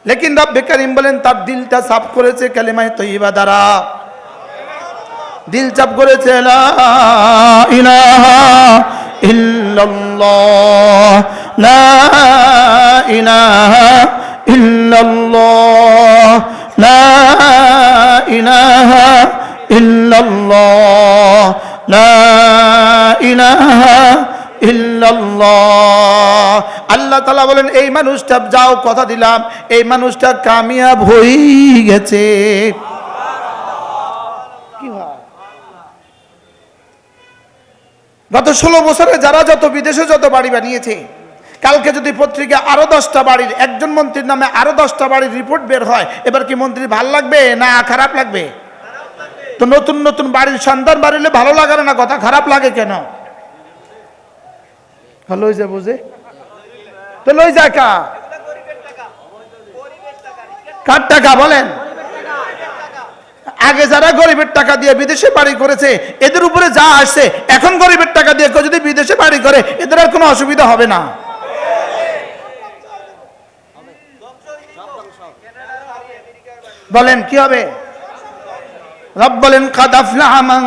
লেকিন রব্বে কারীম বলেন তার দিলটা সাফ করেছে কালিমায়ে তয়্যিবা দ্বারা। দিল চাপ করেছে লা ইলাহা ইল্লাল্লাহ, লা ইলাহা ইল্লাল্লাহ, লা ইলাহা ইল্লাল্লাহ, লা ইলাহা ইল্লাল্লাহ। আল্লাহ তাআলা বলেন এই মানুষটা, যাও কথা দিলাম, এই মানুষটা কামিয়াব হয়ে গেছে। কি হয়? গত 16 বছরে যারা যত বিদেশে যত বাড়ি বানিয়েছে, কালকে যদি পত্রিকা আরো 10টা বাড়ির, একজন মন্ত্রীর নামে আরো 10টা বাড়ির রিপোর্ট বের হয়, এবার কি মন্ত্রী ভাল লাগবে না খারাপ লাগবে? তো নতুন নতুন বাড়ির সন্ধান বাড়িলে ভালো লাগে না, কথা খারাপ লাগে কেন? লই যা বুঝে তো লই যা কার টাকা বলেন? আগে যারা গরিবের টাকা দিয়ে বিদেশে বাড়ি করেছে, এদের উপরে যা আসছে, এখন গরিবের টাকা দিয়ে যদি বিদেশে বাড়ি করে, এদের আর কোনো অসুবিধা হবে না। বলেন কি হবে? রব বলেন কাদ আফলাহা মান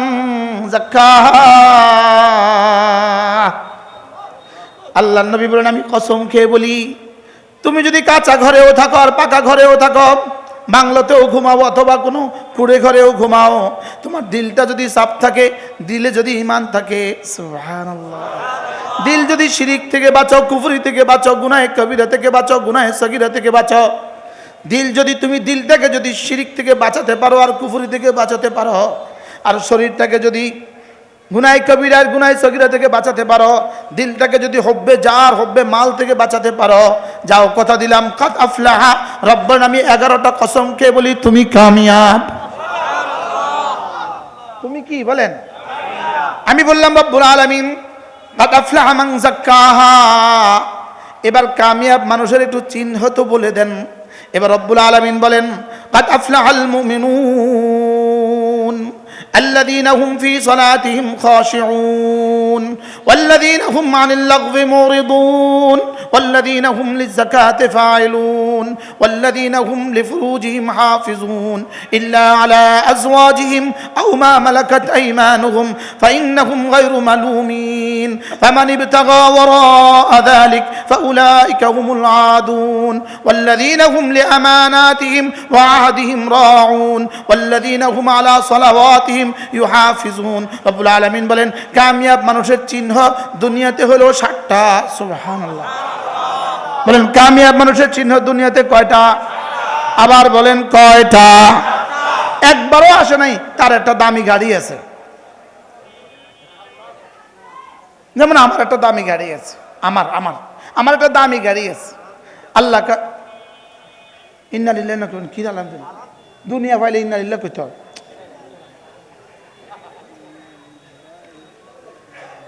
যাক্কাহা। আল্লাহর নবী বলেন আমি কসম খেয়ে বলি, তুমি যদি কাঁচা ঘরেও থাকো আর পাকা ঘরেও থাকো, বাংলোতেও ঘুমাও অথবা কোনো কুড়ে ঘরেও ঘুমাও, তোমার দিলটা যদি সাফ থাকে, দিলে যদি ঈমান থাকে, সুবহানাল্লাহ, দিল যদি শিরিক থেকে বাঁচো, কুফরি থেকে বাঁচো, গুনাহে কবিরা থেকে বাঁচো, গুনাহে সগীরা থেকে বাঁচো, দিল যদি তুমি দিলটাকে যদি শিরিক থেকে বাঁচাতে পারো আর কুফরি থেকে বাঁচাতে পারো, আর শরীরটাকে যদি গুনাহে কবিরা আর গুনাহে সগীরা থেকে বাঁচাতে পারো, দিলটাকে যদি হব্বে জার হব্বে মাল থেকে বাঁচাতে পারো, যাও কথা দিলাম কাদ আফলাহা। রব্বান আমি 11টা কসম খেয়ে বলি তুমি কামিয়াব। তুমি কি বলেন? আমি বললাম রব্বুল আলামিন কাদ আফলাহা মান যাক্কাহা। এবার কামিয়াব মানুষের একটু চিহ্ন তো বলে দেন। এবার রব্বুল আলামিন বলেন কাদ আফলাহাল মুমিনুন الذين هم في صلاتهم خاشعون والذين هم عن اللغو معرضون والذين هم للزكاة فاعلون والذين هم لفروجهم حافظون إلا على أزواجهم أو ما ملكت أيمانهم فإنهم غير ملومين فمن ابتغى وراء ذلك فأولئك هم العادون والذين هم لأماناتهم وعهدهم راعون والذين هم على صلواتهم ইউহাফিজুন। রব্বুল আলামিন বলেন কামিয়াব মানুষের চিহ্ন দুনিয়াতে হলো 7টা। সুবহানাল্লাহ। বলেন কামিয়াব মানুষের চিহ্ন দুনিয়াতে কয়টা? আবার বলেন কয়টা? একবারও আসে নাই তার একটা দামি গাড়ি আছে। যেমন আমার একটা দামি গাড়ি আছে, আমার একটা দামি গাড়ি আছে। আল্লাহ ইন্না লিল্লাহি না কি আলহামদুলিল্লাহ, দুনিয়া পাইলে ইন্না লিল্লাহি কইতে হবে।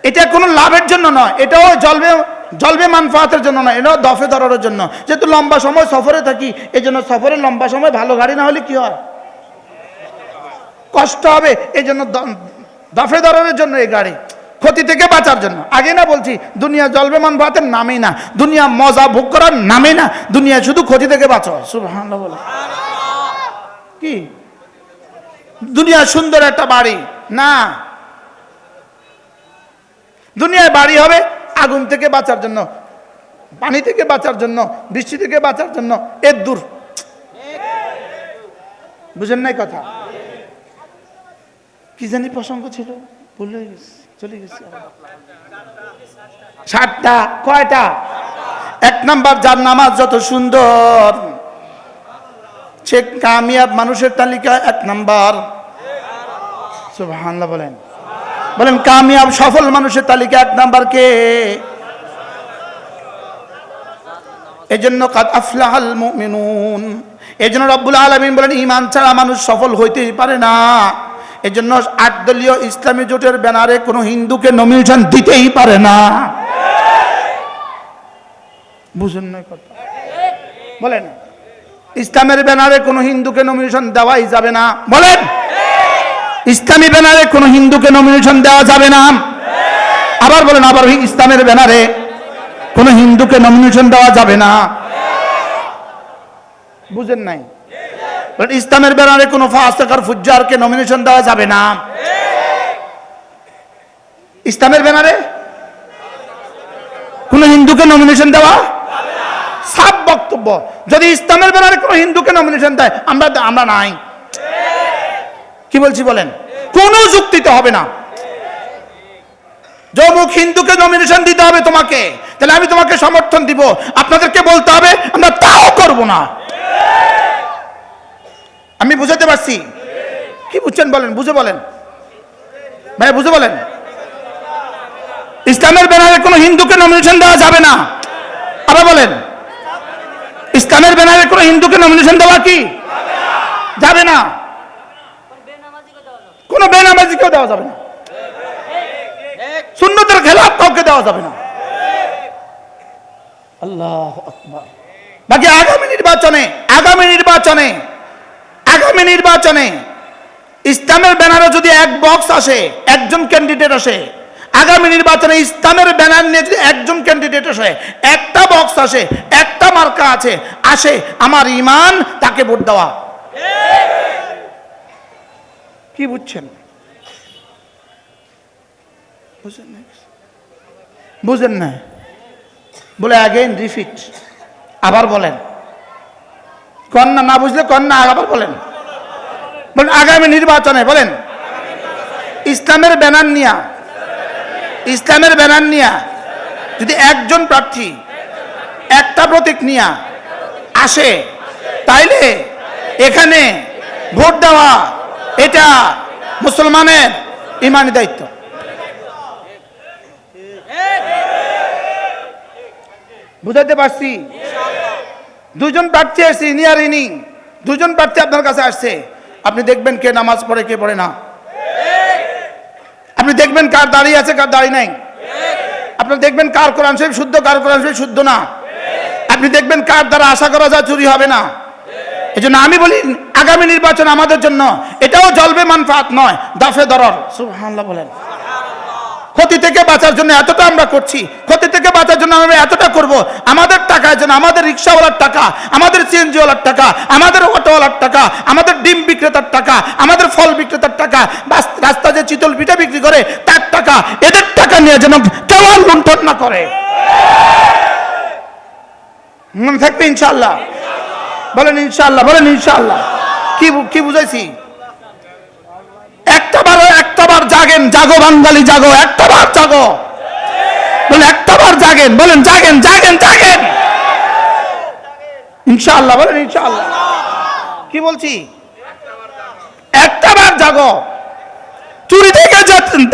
এটা কোনো লাভের জন্য নয়, এটাও জ্বলবে জলবে মানফাতের জন্য না, এটা দফে দরারের জন্য। যেহেতু লম্বা সময় সফরে থাকি, এই জন্য সফরে লম্বা সময় ভালো গাড়ি না হলে কি হয়, কষ্ট হবে। এই জন্য দফে দরারের জন্য এই গাড়ি, ক্ষতি থেকে বাঁচার জন্য। আগে না বলছি, দুনিয়া জলবে মানফাতের নামেই না, দুনিয়া মজা ভোগ করার নামেই না, দুনিয়া শুধু ক্ষতি থেকে বাঁচো। সুবহানাল্লাহ বলে কি দুনিয়া সুন্দর একটা বাড়ি না, দুনিয়ায় বাড়ি হবে আগুন থেকে বাঁচার জন্য, পানি থেকে বাঁচার জন্য, বৃষ্টি থেকে বাঁচার জন্য। এর দূর, বুঝেন নাই কথা? কি জানি প্রসঙ্গ ছিল, ভুলে গেছি, চলে গেছি। 7টা, কয়টা? 1 নাম্বার, যার নামাজ যত সুন্দর সে কামিয়াব মানুষের তালিকা 1 নাম্বার। সুবহানাল্লাহ বলেন, বলেন কামিয়াব সফল মানুষের তালিকা 1 নাম্বার কে? এজন্য কাদ আফলাহাল মুমিনুন, এজন্য রব্বুল আলামিন বলেন ঈমান ছাড়া মানুষ সফল হইতেই পারে না। এজন্য 8 দলীয় ইসলামী জোটের ব্যানারে কোনো হিন্দুকে নমিনেশন দিতেই পারে না। বুঝুন না কথা, বলেন ইসলামের ব্যানারে কোনো হিন্দুকে নমিনেশন দেওয়াই যাবে না। বলেন ইসলামী ব্যানারে কোনো হিন্দুকে নমিনেশন দেওয়া যাবে না। আবার বলেন, আবার ইসলামের ব্যানারে কোনো হিন্দুকে নমিনেশন দেওয়া যাবে না। বুঝেন নাই? ইসলামের ব্যানারে কোনো ফাসিক আর ফুজ্জারকে নমিনেশন দেওয়া যাবে না। ইসলামের ব্যানারে কোনো হিন্দুকে নমিনেশন দেওয়া সাফ বক্তব্য। যদি ইসলামের ব্যানারে কোনো হিন্দুকে নমিনেশন দেয়, আমরা নাই। কি বলছি বলেন? কোনো যুক্তিতে হবে না। যমুক হিন্দুকে নমিনেশন দিতে হবে তোমাকে, তাহলে আমি তোমাকে সমর্থন দিব। আপনাদেরকে বলতে হবে আমরা তাও করব না। আমি বুঝাতে পারছি? কি বুঝছেন বলেন, বুঝে বলেন ভাই, বুঝে বলেন। ইসলামের ব্যানারে কোনো হিন্দুকে নমিনেশন দেওয়া যাবে না। আবার বলেন, ইসলামের ব্যানারে কোনো হিন্দুকে নমিনেশন দেওয়া কি যাবে না? কোনো বেনামাজিকেও দেওয়া যাবে না, সুন্নতের খেলাফ কাউকে দেওয়া যাবে না। আল্লাহু আকবার। বাকি আগামী নির্বাচনে ইসলামের ব্যানারে যদি 1 বক্স আসে, একজন ক্যান্ডিডেট আসে, আগামী নির্বাচনে ইসলামের ব্যানার নিয়ে যদি একজন ক্যান্ডিডেট আসে, একটা বক্স আসে, একটা মার্কা আসে, আমার ঈমান তাকে ভোট দেওয়া। কি বুঝছেন? বুঝেন না? বলে अगेन রিপিট, আবার বলেন। কন্যা না বুঝলে কন্যা আবার বলেন। বলেন আগামী নির্বাচনে, বলেন ইসলামের ব্যানার নিয়া যদি একজন প্রার্থী একটা প্রতীক নিয়া আসে, তাইলে এখানে ভোট দেওয়া এটা মুসলমানের ঈমানি দায়িত্ব। বুঝাতে পারছি? দুজন প্রার্থী আসছে, ইনি আর ইনি, দুজন প্রার্থী আপনার কাছে আসছে। আপনি দেখবেন কে নামাজ পড়ে কে পড়ে না। আপনি দেখবেন কার দাঁড়িয়ে আছে কার দাঁড়িয়ে নাই। আপনি দেখবেন কার কোরআন শরীফ শুদ্ধ কার কোরআন শরীফ শুদ্ধ না। আপনি দেখবেন কার দ্বারা আশা করা যায় চুরি হবে না। এই জন্য আমি বলি আগামী নির্বাচন আমাদের জন্য এটাও জলবে মানফাত নয়, দাফে দরর। সুবহানাল্লাহ বলেন। ক্ষতি থেকে বাঁচার জন্য এতটা আমরা করছি, ক্ষতি থেকে বাঁচার জন্য আমরা এতটা করব। আমাদের টাকায় যেন, আমাদের রিক্সাওয়ালার টাকা, আমাদের সিএনজিওয়ালার টাকা, আমাদের অটোওয়ালার টাকা, আমাদের ডিম বিক্রেতার টাকা, আমাদের ফল বিক্রেতার টাকা, রাস্তা যে চিতল পিঠা বিক্রি করে তার টাকা, এদের টাকা নিয়ে যেন কেউ আর লুণ্ঠন না করে। মনে থাকবে ইনশাআল্লাহ? বলেন ইনশাআল্লাহ, বলেন ইনশাআল্লাহ। কি বুঝাইছি? একটাবার জাগেন, জাগো বাঙালি জাগো, একটাবার জাগো। বলেন একটাবার জাগেন, বলেন জাগেন জাগেন জাগেন ইনশাআল্লাহ, বলেন ইনশাআল্লাহ। কি বলছি? একটাবার জাগো। চুরি থেকে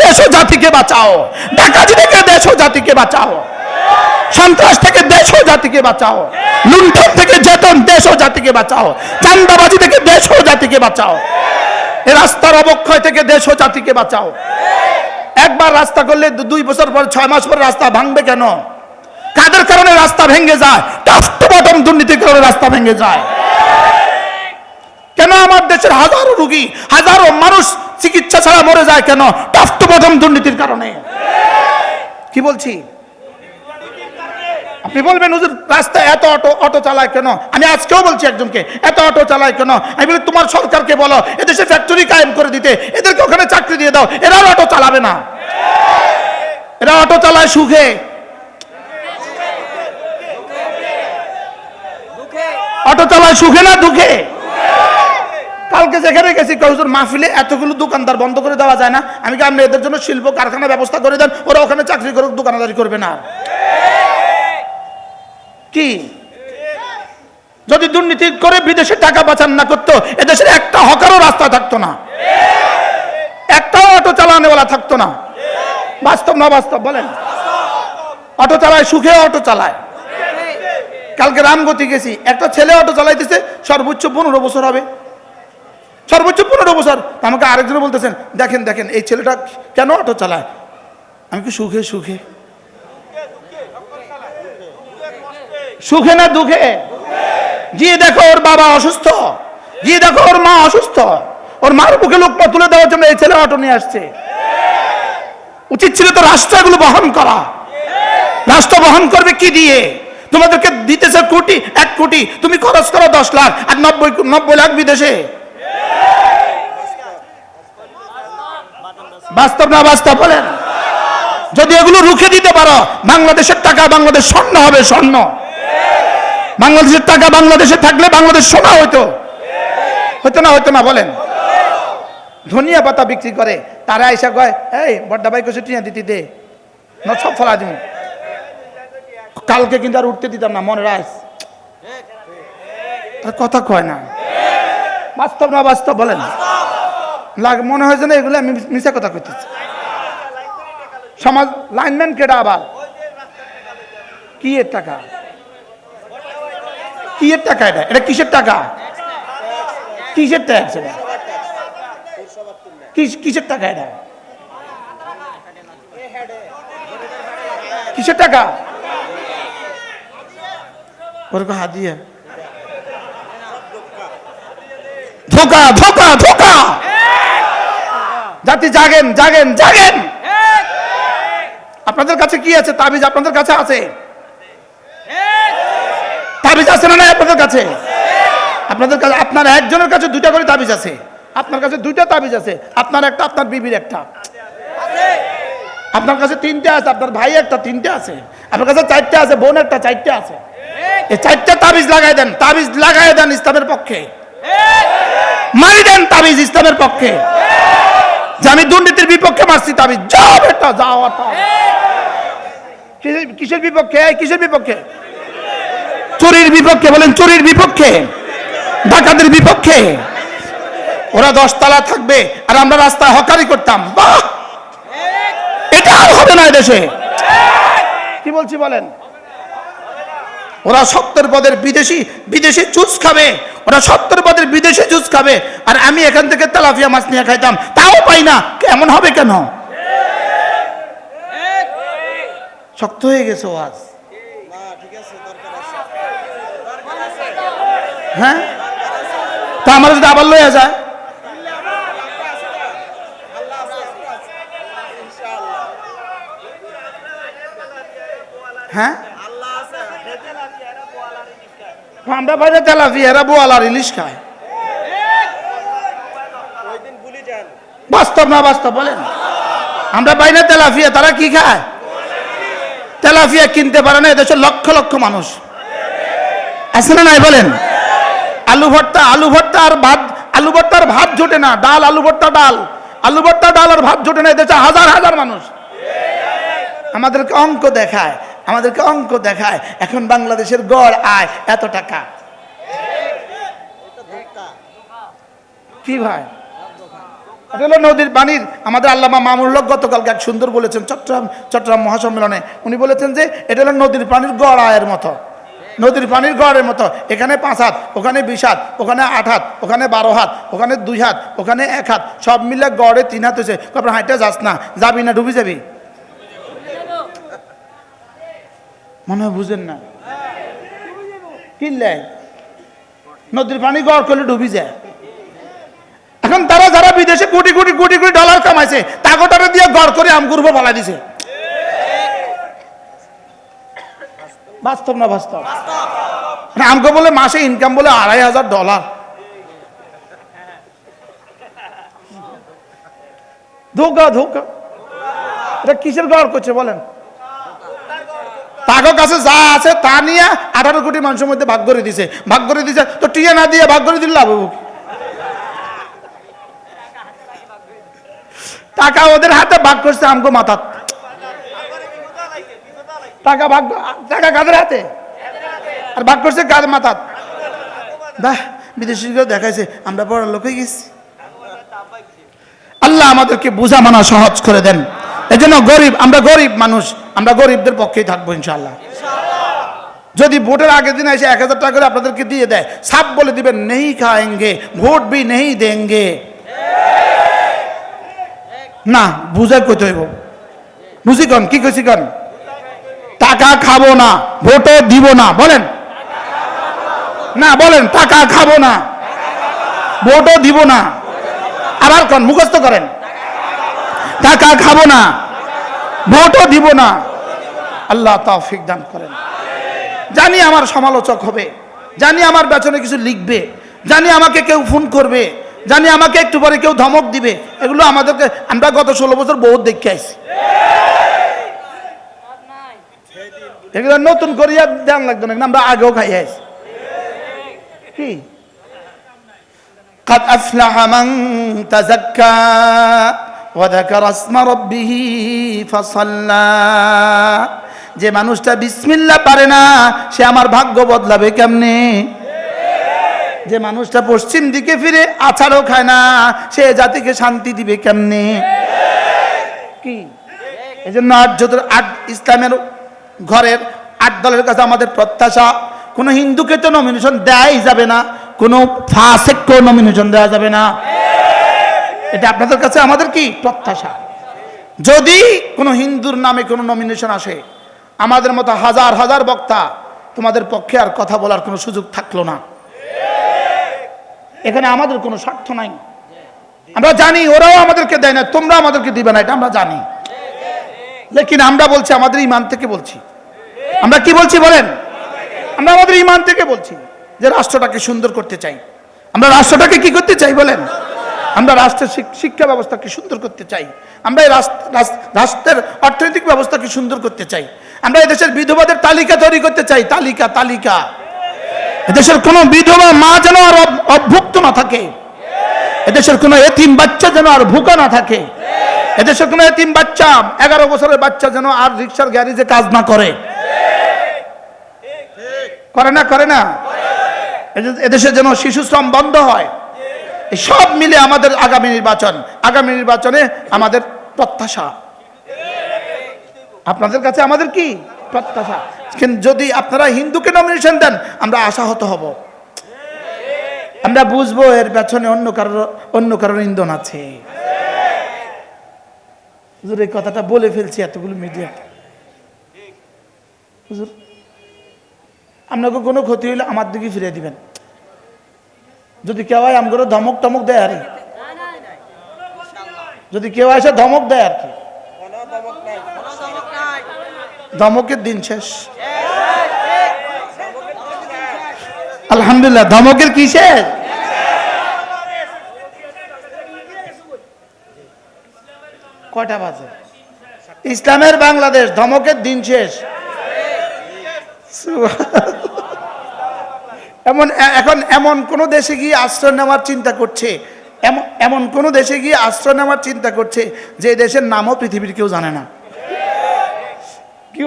দেশ ও জাতিকে বাঁচাও, ডাকাতি থেকে দেশ ও জাতিকে বাঁচাও, সন্ত্রাস থেকে দেশ ও জাতিকে বাঁচাও, লুণ্ঠন থেকে যেতন দেশ ও জাতিকে বাঁচাও, চাঁদাবাজি থেকে দেশ ও জাতিকে বাঁচাও, রাস্তার অবক্ষয় থেকে দেশ ও জাতিকে বাঁচাও। একবার রাস্তা করলে 2 বছর পর 6 মাস পর রাস্তা ভাঙবে কেন? কাদের কারণে রাস্তা ভেঙে যায়? টপ টু বটম দুর্নীতির কারণে রাস্তা ভেঙে যায়। কেন আমার দেশের হাজারো রোগী, হাজারো মানুষ চিকিৎসা ছাড়া মরে যায় কেন? টপ টু বটম দুর্নীতির কারণে। কি বলছি? আপনি বলবেন হুজুর রাস্তায় এত অটো চালায় কেন? আমি আজকেও বলছি একজনকে, এত অটো চালায় কেন? আমি বলি তোমার সরকারকে বলো এদেশে ফ্যাক্টরি কায়েম করে দিতে, এদেরকে ওখানে চাকরি দিয়ে দাও, এরা অটো চালাবে না। এরা অটো চালায় সুখে, অটো চালায় সুখে না দুঃখে? কালকে যেখানে গেছি হুজুর মাহফিলে এতগুলো দোকানদার বন্ধ করে দেওয়া যায় না? আমি কি আপনি এদের জন্য শিল্প কারখানা ব্যবস্থা করে দেন, ওরা ওখানে চাকরি করুক, দোকানদারি করবে না? কি যদি দুর্নীতি করে বিদেশে টাকা পাচার না করতো, এদেশের একটা হকারও রাস্তা থাকতো না, একটাও অটো চালানোওয়ালা থাকতো না। বাস্তব না বাস্তব বলেন? অটো চালায় সুখে, অটো চালায়। কালকে রামগতি গেছি, একটা ছেলে অটো চালাইতেছে, সর্বোচ্চ 15 বছর হবে, সর্বোচ্চ 15 বছর। আমাকে আরেকজন বলতেছেন দেখেন দেখেন এই ছেলেটা কেন অটো চালায়। আমি কি সুখে সুখে সুখে না দুঃখে? গিয়ে দেখো ওর বাবা অসুস্থ, গিয়ে দেখো ওর মা অসুস্থ, ওর মার বুকে লোকটা তুলে দেওয়ার জন্য এই ছেলে অটো নিয়ে আসছে। উচিত ছিল তো রাষ্ট্র এগুলো বহন করা। রাষ্ট্র বহন করবে কি দিয়ে? তোমাদেরকে দিতেছে কোটি, 1 কোটি, তুমি খরচ করো 10 লাখ, আর 90 লাখ বিদেশে। বাস্তব না বাস্তব বলেন? যদি এগুলো রুখে দিতে পারো, বাংলাদেশের টাকা বাংলাদেশ স্বর্ণ হবে, স্বর্ণ। বাংলাদেশের টাকা বাংলাদেশে থাকলে বাংলাদেশ সোনা হইতো, হইতো না? হইতো না বলেন? ধনিয়া পাতা বিক্রি করে, তারা আইসা কয় এই বড়দা ভাই কইছে টিয়া দিতে দে, না সব ফলা দিব। কালকে কিন্তু আর উঠতে দিতাম না, মনে রাখ, কথা কয় না। বাস্তব না বাস্তব বলেন? মনে হয় যেন এগুলো আমি মিশা কথা কইতেছি। সমাজ লাইনম্যান কেডা আবার? কি এর টাকা? কি এর টাকা? এটা এটা কিসের টাকা? কিসের ট্যাক্স? এটা কিসের টাকা? এটা কিসের টাকা? ওরকম হাত দিয়ে ধোকা ধোকা ধোকা। জাতি জাগেন জাগেন জাগেন। আপনাদের কাছে কি আছে? তাবিজ আপনাদের কাছে আছে? তাবিজ আছে না? আপনাদের কাছে? আপনাদের কাছে আপনার একজনের কাছে 2টা করে তাবিজ আছে। আপনার কাছে 2টা তাবিজ আছে, আপনার একটা, আপনার বিবির একটা। আপনার কাছে 3টে আছে, আপনার ভাই একটা 3টে আছে, আপনার কাছে 4টে আছে, বোন একটা 4টে আছে। এই 4টে তাবিজ লাগাই দেন, তাবিজ লাগাই দেন ইসলামের পক্ষে, মারি দেন তাবিজ ইসলামের পক্ষে। যে আমি দুর্নীতির বিপক্ষে মারছি, তাবিজ যাও বেটা যাও। কিসের বিপক্ষে? কিসের বিপক্ষে? চুরির বিপক্ষে বলেন, চুরির বিপক্ষে, ডাকাতের বিপক্ষে। ওরা 10 তলা থাকবে আর আমরা রাস্তায় হকারি করতাম। বাহ, এটা আর হবে না দেশে। কি বলছি বলেন? ওরা 70 পদের বিদেশি জুস খাবে, ওরা 70 পদের বিদেশি জুস খাবে, আর আমি এখান থেকে তেলাপিয়া মাছ নিয়ে খাইতাম, তাও পাই না। এমন হবে কেন? শক্ত হয়ে গেছে ওয়াজ। হ্যাঁ, তা আমার যদি আবার লইয়া যায়, হ্যাঁ আমরা বাইরে তেলাপিয়া, এরা বোয়াল আর ইলিশ খায়। বাস্তব না বাস্তব বলেন? আমরা বাইরে তেলাপিয়া, তারা কি খায়? তেলাপিয়া কিনতে পারে না এদেশের লক্ষ লক্ষ মানুষ। আছে না নাই বলেন? আলু ভর্তা আর ভাত, আলু ভর্তা আর ভাত জোটে না, ডাল আলু ভর্তা ডাল, আলু ভর্তা ডাল আর ভাত জোটে না এদেশে হাজার হাজার মানুষ। আমাদেরকে অঙ্ক দেখায়, আমাদেরকে অঙ্ক দেখায়, এখন বাংলাদেশের গড় আয় এত টাকা। কি ভাই? এটা হলো নদীর পানির। আমাদের আল্লামা মামুনুল হক গতকালকে এক সুন্দর বলেছেন চট্টগ্রাম মহাসম্মেলনে। উনি বলেছেন যে এটা হলো নদীর পানির গড় আয়ের মতো, নদীর পানির গড়ের মতো। এখানে 5 হাত, ওখানে 20 হাত, ওখানে 8 হাত, ওখানে 12 হাত, ওখানে 2 হাত, ওখানে 1 হাত, সব মিলে গড়ে 3 হাত হয়েছে। আপনার হাইটটা যাস না, যাবি না ডুবি যাবি। মনে হয় বুঝেন না, কিনলে নদীর পানি গড় করলে ডুবি যায়। এখন তারা যারা বিদেশে কোটি কোটি কোটি কোটি ডলার কামাইছে তাগোটারে দিয়ে গড় করে আমগুরবো বলা দিছে। বাস্তব না বাস্তব? আমগো বলে মাসে ইনকাম বলে $2,500। ধোকা ধোকা, এটা কিসের গড় করছে বলেন? তাগো কাছে যা আছে তা নিয়ে 18 কোটি মানুষের মধ্যে ভাগ করে দিছে, ভাগ করে দিছে তো টিয়া না দিয়ে ভাগ করে দিল লাভ হবো? টাকা ওদের হাতে ভাগ করছে আমগো মাথা। টাকা ভাগ, টাকা কাদের হাতে আর ভাগ করছে কাদের মাথা? বাহ, বিদেশিরা দেখাইছে আমরা বড় লোক হয়ে গেছি। আল্লাহ আমাদেরকে বোঝা মানা সহজ করে দেন। এই জন্য গরিব, আমরা গরিব মানুষ, আমরা গরিবদের পক্ষেই থাকবো ইনশাআল্লাহ। যদি ভোটের আগের দিন এসে 1000 টাকা করে আপনাদেরকে দিয়ে দেয়, সাপ বলে দিবেন নেই খাएंगे, ভোট भी नहीं देंगे। না বুঝাই কইতে হইব, বুঝি কন কি কইছি কন? টাকা খাবো না, ভোটও দিব না, বলেন না, বলেন টাকা খাবো না, ভোটও দিব না। আবার কন, মুখস্থ করেন, টাকা খাবো না, ভোটও দিব না। আল্লাহ তৌফিক দান করেন। জানি আমার সমালোচক হবে, জানি আমার পেছনে কিছু লিখবে, জানি আমাকে কেউ ফোন করবে, জানি আমাকে একটু পরে কেউ ধমক দিবে। এগুলো আমাদেরকে, আমরা গত 16 বছর বহুত দেখে আইছি। এগুলো নতুন করিয়া দেন লাগতো না, আমরা আগেও খাই আইছি। কি قد أفلح من تزكى وذكر اسم ربه فصلى। যে মানুষটা বিসমিল্লাহ পারে না সে আমার ভাগ্য বদলাবে কেমনে? যে মানুষটা পশ্চিম দিকে ফিরে আছাড়ও খায় না সে জাতিকে শান্তি দিবে কেমনে? কি এজন্য ইসলামের ঘরের 8 দলের কাছে আমাদের প্রত্যাশা, কোনো হিন্দুকে তো নমিনেশন দেয়াই যাবে না, কোনো ফাসিককেও নমিনেশন দেওয়া যাবে না। এটা আপনাদের কাছে আমাদের কি প্রত্যাশা। যদি কোনো হিন্দুর নামে কোনো নমিনেশন আসে, আমাদের মতো হাজার হাজার বক্তা, তোমাদের পক্ষে আর কথা বলার কোনো সুযোগ থাকলো না। এখানে আমাদের কোনো স্বার্থ নাই। আমরা জানি ওরাও আমাদেরকে দেয় না, তোমরা আমাদেরকে দিবে না, এটা আমরা জানি। লেকিন আমরা বলছি, আমাদের ঈমান থেকে বলছি। আমরা কি বলছি বলেন? আমরা আমাদের ঈমান থেকে বলছি যে রাষ্ট্রটাকে সুন্দর করতে চাই। আমরা রাষ্ট্রটাকে কি করতে চাই বলেন? আমরা রাষ্ট্রের শিক্ষা ব্যবস্থাকে সুন্দর করতে চাই, আমরা এই রাষ্ট্রের অর্থনৈতিক ব্যবস্থাকে সুন্দর করতে চাই, আমরা এদেশের বিধবাদের তালিকা তৈরি করতে চাই। তালিকা তালিকা এদেশের কোনো বিধবা মা যেন আর অভুক্ত না থাকে, এদেশের কোনো এতিম বাচ্চা যেন আর ভুকা না থাকে, এদেশের কোনো এতিম বাচ্চা 11 বছরের বাচ্চা যেন আর রিক্সার গ্যারেজে কাজ না করে। করে না? করে না? এদেশে যেন শিশু শ্রম বন্ধ হয়। এই সব মিলে আমাদের আগামী নির্বাচনে আমাদের প্রত্যাশা। আপনাদের কাছে আমাদের কি প্রত্যাশা? কিন্তু যদি আপনারা হিন্দুকে নমিনেশন দেন আমরা আশাহত হব, আমরা বুঝবো এর পেছনে অন্য কারোর ইন্ধন আছে। হুজুর এই কথাটা বলে ফেলছি এতগুলো মিডিয়া। হুজুর আপনাকে কোনো ক্ষতি হইলে আমার দিকে ফিরে দিবেন। যদি কেউ হয় আমগুলো ধমক টমক দেয়, আরে যদি কেউ এসে ধমক দেয় আর কি, ধমকের দিন শেষ। আলহামদুলিল্লাহ, ধমকের কি শেষ? কয়টা বাজে? ইসলামের বাংলাদেশ, ধমকের দিন শেষ। এমন কোন দেশে গিয়ে আশ্রয় নেওয়ার চিন্তা করছে, এমন কোন দেশে গিয়ে আশ্রয় নেওয়ার চিন্তা করছে যে দেশের নামও পৃথিবীর কেউ জানে না। কি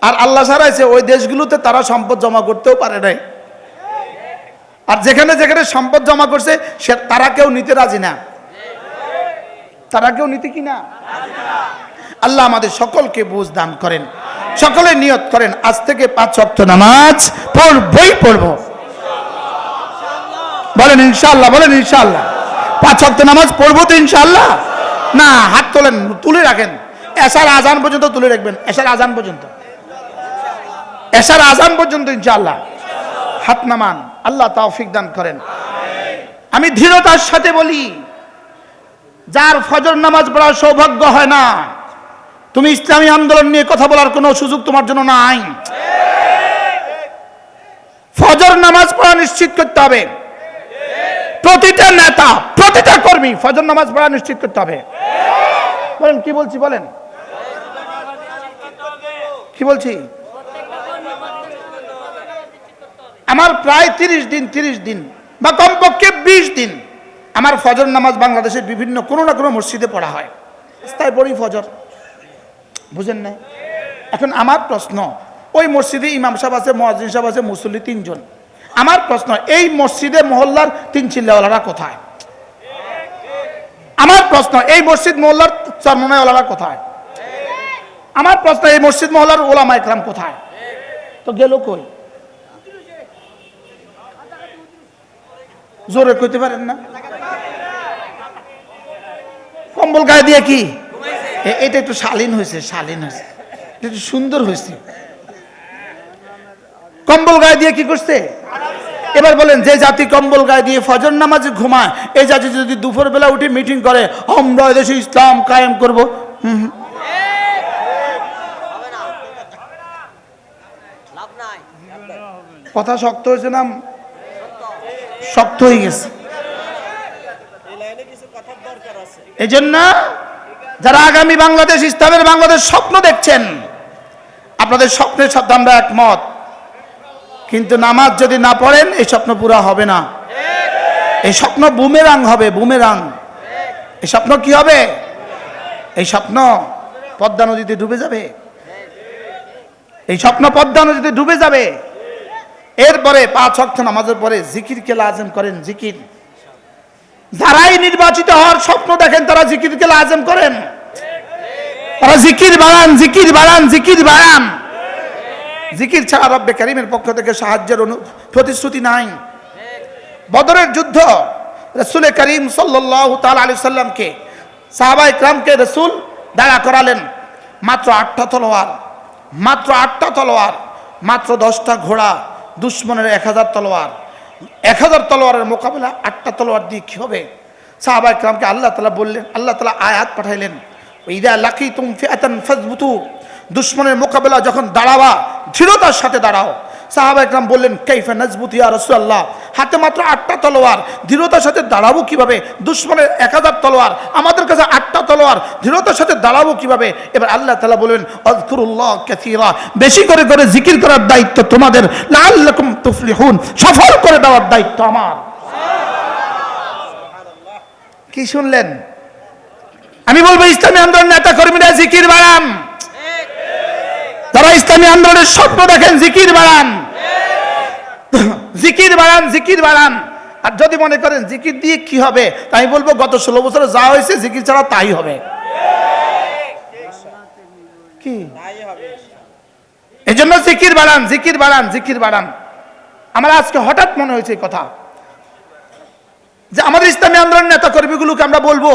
আর আল্লাহ ছাড়াইছে ওই দেশগুলোতে তারা সম্পদ জমা করতেও পারে নাই। আর যেখানে যেখানে সম্পদ জমা করছে তারা কেউ নিতে রাজি না, তারা কেউ নিতে কি না। আল্লাহ আমাদের সকলকে বুঝ দান করেন। সকলে নিয়ত করেন আজ থেকে 5 ওয়াক্ত নামাজ পড়ব। বলেন ইনশাআল্লাহ, বলেন ইনশাআল্লাহ। 5 ওয়াক্ত নামাজ পড়বো তো ইনশাআল্লাহ। না, হাত তোলেন, তুলে রাখেন, এশার আজান পর্যন্ত তুলে রাখবেন, এশার আজান পর্যন্ত। এশার আজান পর্যন্ত ইনশাআল্লাহ। হাত নামান, আল্লাহ তৌফিক দান করেন। আমি দৃঢ়তার সাথে বলি, যার ফজর নামাজ পড়ার সৌভাগ্য হয় না, তুমি ইসলামী আন্দোলন নিয়ে কথা বলার কোনো সুযোগ তোমার জন্য নাই। ফজর নামাজ পড়া নিশ্চিত করতে হবে, প্রতিটা নেতা, প্রতিটা কর্মী ফজর নামাজ পড়া নিশ্চিত করতে হবে। বলেন কি বলছি, বলেন কি বলছি। আমার প্রায় 30 দিন বা কমপক্ষে 20 দিন আমার ফজর নামাজ বাংলাদেশের বিভিন্ন কোনো না কোনো মসজিদে পড়া হয়, তাই পড়ি ফজর, বুঝেন না? এখন আমার প্রশ্ন, ওই মসজিদে ইমাম সাহেব আছে, মুয়াজ্জিন সাহেব আছে, মুসল্লি 3 জন। আমার প্রশ্ন, এই মসজিদে মহল্লার 3 চিল্লাওয়ালারা কোথায়? আমার প্রশ্ন, এই মসজিদ মহল্লার চরমনাইওয়ালারা কোথায়? আমার প্রশ্ন, এই মসজিদ মহল্লার ওলামা ইকরাম কোথায়? তো গেল কই? জোরে কইতে পারেন না? কম্বল গায়ে দিয়ে কি এটা একটু শালীন হয়েছে, একটু সুন্দর হয়েছে। কম্বল গায়ে দিয়ে কি করছে? এবার বলেন, যে জাতি কম্বল গায়ে দিয়ে ফজর নামাজে ঘুমায়, এই জাতি যদি দুপুর বেলা উঠে মিটিং করে আমরা এদেশে ইসলাম কায়েম করব, কথা শক্ত হয়েছে না শক্ত হয়ে গেছে? এই জন্য যারা আগামী বাংলাদেশ, ইসলামের বাংলাদেশ স্বপ্ন দেখছেন, আপনাদের স্বপ্নের সাথে আমরা একমত, কিন্তু নামাজ যদি না পড়েন এই স্বপ্ন পুরা হবে না। এই স্বপ্ন বুমেরাং হবে, বুমেরাং। এই স্বপ্ন কি হবে? এই স্বপ্ন পদ্মা নদীতে ডুবে যাবে। এই স্বপ্ন পদ্মা নদীতে ডুবে যাবে। এরপরে 5 ওয়াক্ত নামাজের পরে জিকিরকে লাজিম করেন, জিকির। যারাই নির্বাচিত হওয়ার স্বপ্ন দেখেন তারা জিকিরকে লাজিম করেন, তারা জিকির বাড়ান, জিকির বাড়ান, জিকির বাড়ান। জিকির ছাড়া রব্বে কারীমের পক্ষ থেকে সাহায্যের প্রতিশ্রুতি নাই। বদরের যুদ্ধ রাসূল করিম সাল্লাল্লাহু তাআলা আলাইহি সাল্লামকে, সাহাবায়ে কেরামকে রাসূল দাঁড়া করালেন। মাত্র 8টা তলোয়ার, মাত্র 8টা তলোয়ার, মাত্র 10টা ঘোড়া, দুশমনের 1000 তলোয়ার। 1000 তলোয়ারের মোকাবেলা 8টা তলোয়ার দিয়ে কি হবে? সাহাবায়ে কেরামকে আল্লাহ তাআলা বললেন, আল্লাহ তাআলা আয়াত পাঠাইলেন, ইযা লাকিতুম ফিআতান ফাযবুতু, দুশমনের মোকাবেলা যখন দাঁড়াবা দৃঢ়তার সাথে দাঁড়াও। সাহাবায়ে কেরাম বললেন, কাইফা নাজবুতু ইয়া রাসূলুল্লাহ, হাতে মাত্র 8টা তলোয়ার, দৃঢ়তার সাথে দাঁড়াবো কিভাবে? দুশমনের 1000 তলোয়ার, আমাদের কাছে 8টা তলোয়ার, দৃঢ়তার সাথে দাঁড়াবো কিভাবে? এবার আল্লাহ তাআলা বললেন, আযকুরুল্লাহ কাসীরা, বেশি করে করে জিকির করার দায়িত্ব তোমাদের, লাআল্লাকুম তুফলিহুন, সফল করে দেওয়ার দায়িত্ব আমার। কি শুনলেন? আমি বলবো ইসলামী আন্দোলনের নেতা কর্মীরা জিকির বাড়ান। যারা ইসলামী আন্দোলনের স্বপ্ন দেখেন জিকির বাড়ান, জিকির বাড়ান, জিকির বাড়ান। আর যদি মনে করেন জিকির দিয়ে কি হবে, তাই বলবো গত 16 বছরে যা হয়েছে জিকির ছাড়া তাই হবে। কি এই জন্য জিকির বাড়ান, জিকির বাড়ান, জিকির বাড়ান। আমার আজকে হঠাৎ মনে হয়েছে এই কথা, যে আমাদের ইসলামী আন্দোলনের নেতা কর্মীগুলোকে আমরা বলবো,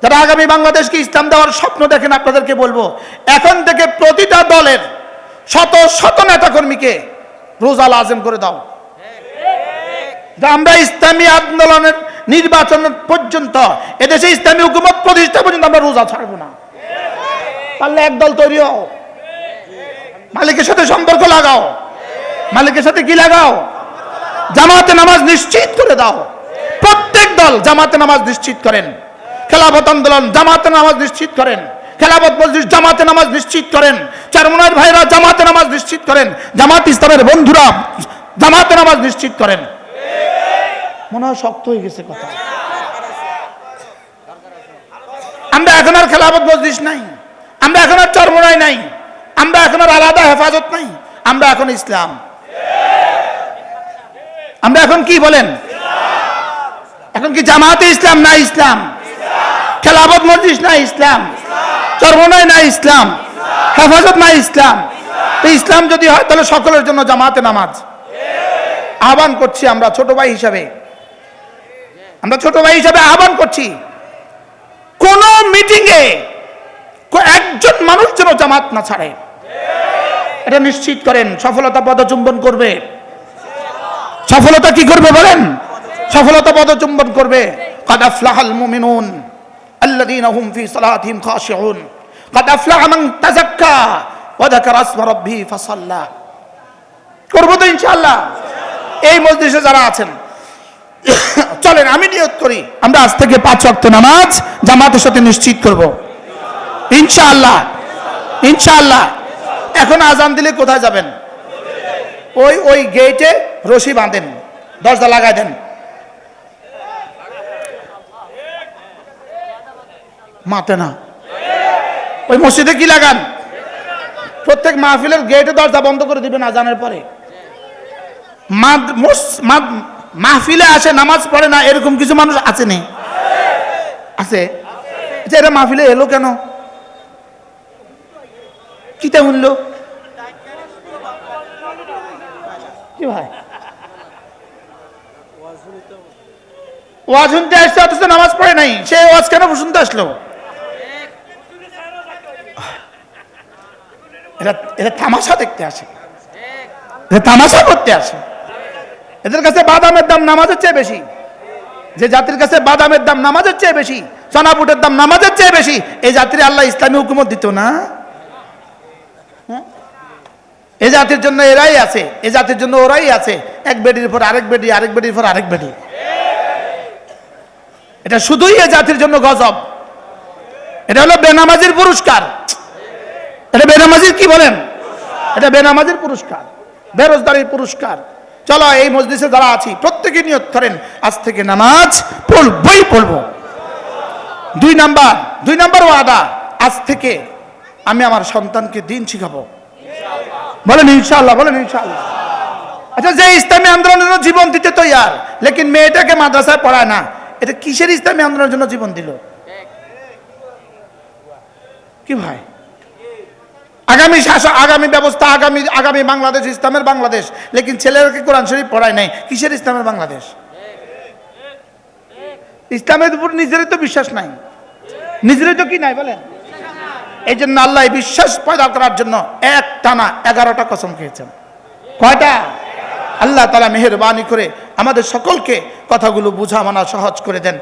যারা আগামী বাংলাদেশকে ইসলাম দেওয়ার স্বপ্ন দেখেন, আপনাদেরকে বলবো, এখন থেকে প্রতিটা দলের শত শত নেতা কর্মীকে রোজা লাজিম করে দাও। আমরা ইসলামী আন্দোলনের নির্বাচন পর্যন্ত, এদেশে ইসলামী হুকুমত প্রতিষ্ঠা পর্যন্ত আমরা রোজা ছাড়বো না। পারলে একদল তৈরি হও, মালিকের সাথে সম্পর্ক লাগাও। মালিকের সাথে কি লাগাও? জামাতে নামাজ নিশ্চিত করে দাও। প্রত্যেক দল জামাতে নামাজ নিশ্চিত করেন। খেলাফত আন্দোলন জামাতে নামাজ নিশ্চিত করেন, খেলাফত মজলিস জামাতে নামাজ নিশ্চিত করেন, চরমনাইয়ের ভাইরা জামাতে নামাজ নিশ্চিত করেন, জামাত ইসলামের বন্ধুরা জামাতে নামাজ নিশ্চিত করেন। মনে হয় শক্ত হয়ে গেছে কথা। আমরা এখন আর খেলাফত মজলিস নাই, আমরা এখন আর চরমনাই নাই, আমরা এখন আর আলাদা হেফাজত নাই, আমরা এখন ইসলাম। আমরা এখন কি বলেন? এখন কি জামাতে ইসলাম না ইসলাম? খেলাফত মজলিস না ইসলাম? চরমনাই না ইসলাম? হেফাজত না ইসলাম? তো ইসলাম যদি হয় তাহলে সকলের জন্য জামাতে নামাজ। আহ্বান করছি আমরা ছোট ভাই হিসাবে, আমরা ছোট ভাই হিসাবে আহ্বান করছি, কোন মিটিং এ একজন মানুষ যেন জামাত না ছাড়ে। এটা নিশ্চিত করেন, সফলতা পদচুম্বন করবে। সফলতা কি করবে বলেন? সফলতা পদচুম্বন করবে। قد أفلح المؤمنون الذين هم في صلاتهم خاشعون قد أفلح من تزكى وذكر اسم ربه فصلى। করব তো ইনশাআল্লাহ। এই মজলিসে যারা আছেন চলেন আমি নিয়ত করি আমরা আজ থেকে 5 ওয়াক্ত নামাজ জামাতের সাথে নিশ্চিত করব ইনশাআল্লাহ। ইনশাআল্লাহ। এখন আজান দিলে কোথায় যাবেন? ওই গেটে রশি বাঁধেন, দরজা লাগাই দেন। মাতে না, ওই মসজিদে কি লাগান? প্রত্যেক মাহফিলের গেটে দরজা বন্ধ করে দিবেন আজানের পরে। মাহফিলে আসে নামাজ পড়ে না এরকম কিছু মানুষ আছে নেই? আছে। যে এরা মাহফিলে এলো কেন? কিতা শুনলো? কি ভাই ওয়াজ শুনতে আসছে অথচ নামাজ পড়ে নাই, সে ওয়াজ কেন শুনতে আসলো? এরা তামাশা দেখতে আসে, এরা তামাশা করতে আসে। এদের কাছে বাদামের দাম নামাজের চেয়ে বেশি। যে জাতির কাছে বাদামের দাম নামাজের চেয়ে বেশি, চনাপুটের দাম নামাজের চেয়ে বেশি, এই জাতির আল্লাহ ইসলামী হুকুমত দিত না? এই জাতির জন্য এরাই আছে, এই জাতির জন্য ওরাই আছে। এক বেডির পর আরেক বেডি, আরেক বেডির পর আরেক বেডি। এটা শুধুই এই জাতির জন্য গজব। এটা হলো বেনামাজির পুরস্কার। এটা বেনামাজির কি বলেন? এটা বেনামাজির পুরস্কার, বেরোজগারির পুরস্কার। চলো এই মজলিসে যারা আছি প্রত্যেকে নিয়ত করেন আজ থেকে নামাজ পড়বই পড়ব। 2 নাম্বার ওয়াদা, আজ থেকে আমি আমার সন্তানকে দিন শিখাবো। বলেন ইনশাআল্লাহ, বলেন ইনশাআল্লাহ। আচ্ছা, যে ইসলামী আন্দোলনের জন্য জীবন দিতে তৈয়ার লেকিন মেয়েটাকে মাদ্রাসায় পড়ায় না, এটা কিসের ইসলামী আন্দোলনের জন্য জীবন দিল? কি ভাই? আগামী শাসন, আগামী ব্যবস্থা, আগামী বাংলাদেশ ইসলামের বাংলাদেশ, লেকিন ছেলেরাকে কোরআন শরীফ পড়ায় নাই, কিসের ইসলামের বাংলাদেশ? ইসলামের উপর নিজেরই তো বিশ্বাস নাই, নিজেরই তো কি নাই বলেন? এই জন্য আল্লাহ বিশ্বাস পয়দা করার জন্য এক টানা 11টা কসম খেয়েছেন। কয়টা? আল্লাহ তাআলা মেহেরবানি করে আমাদের সকলকে কথাগুলো বুঝা মানা সহজ করে দেন।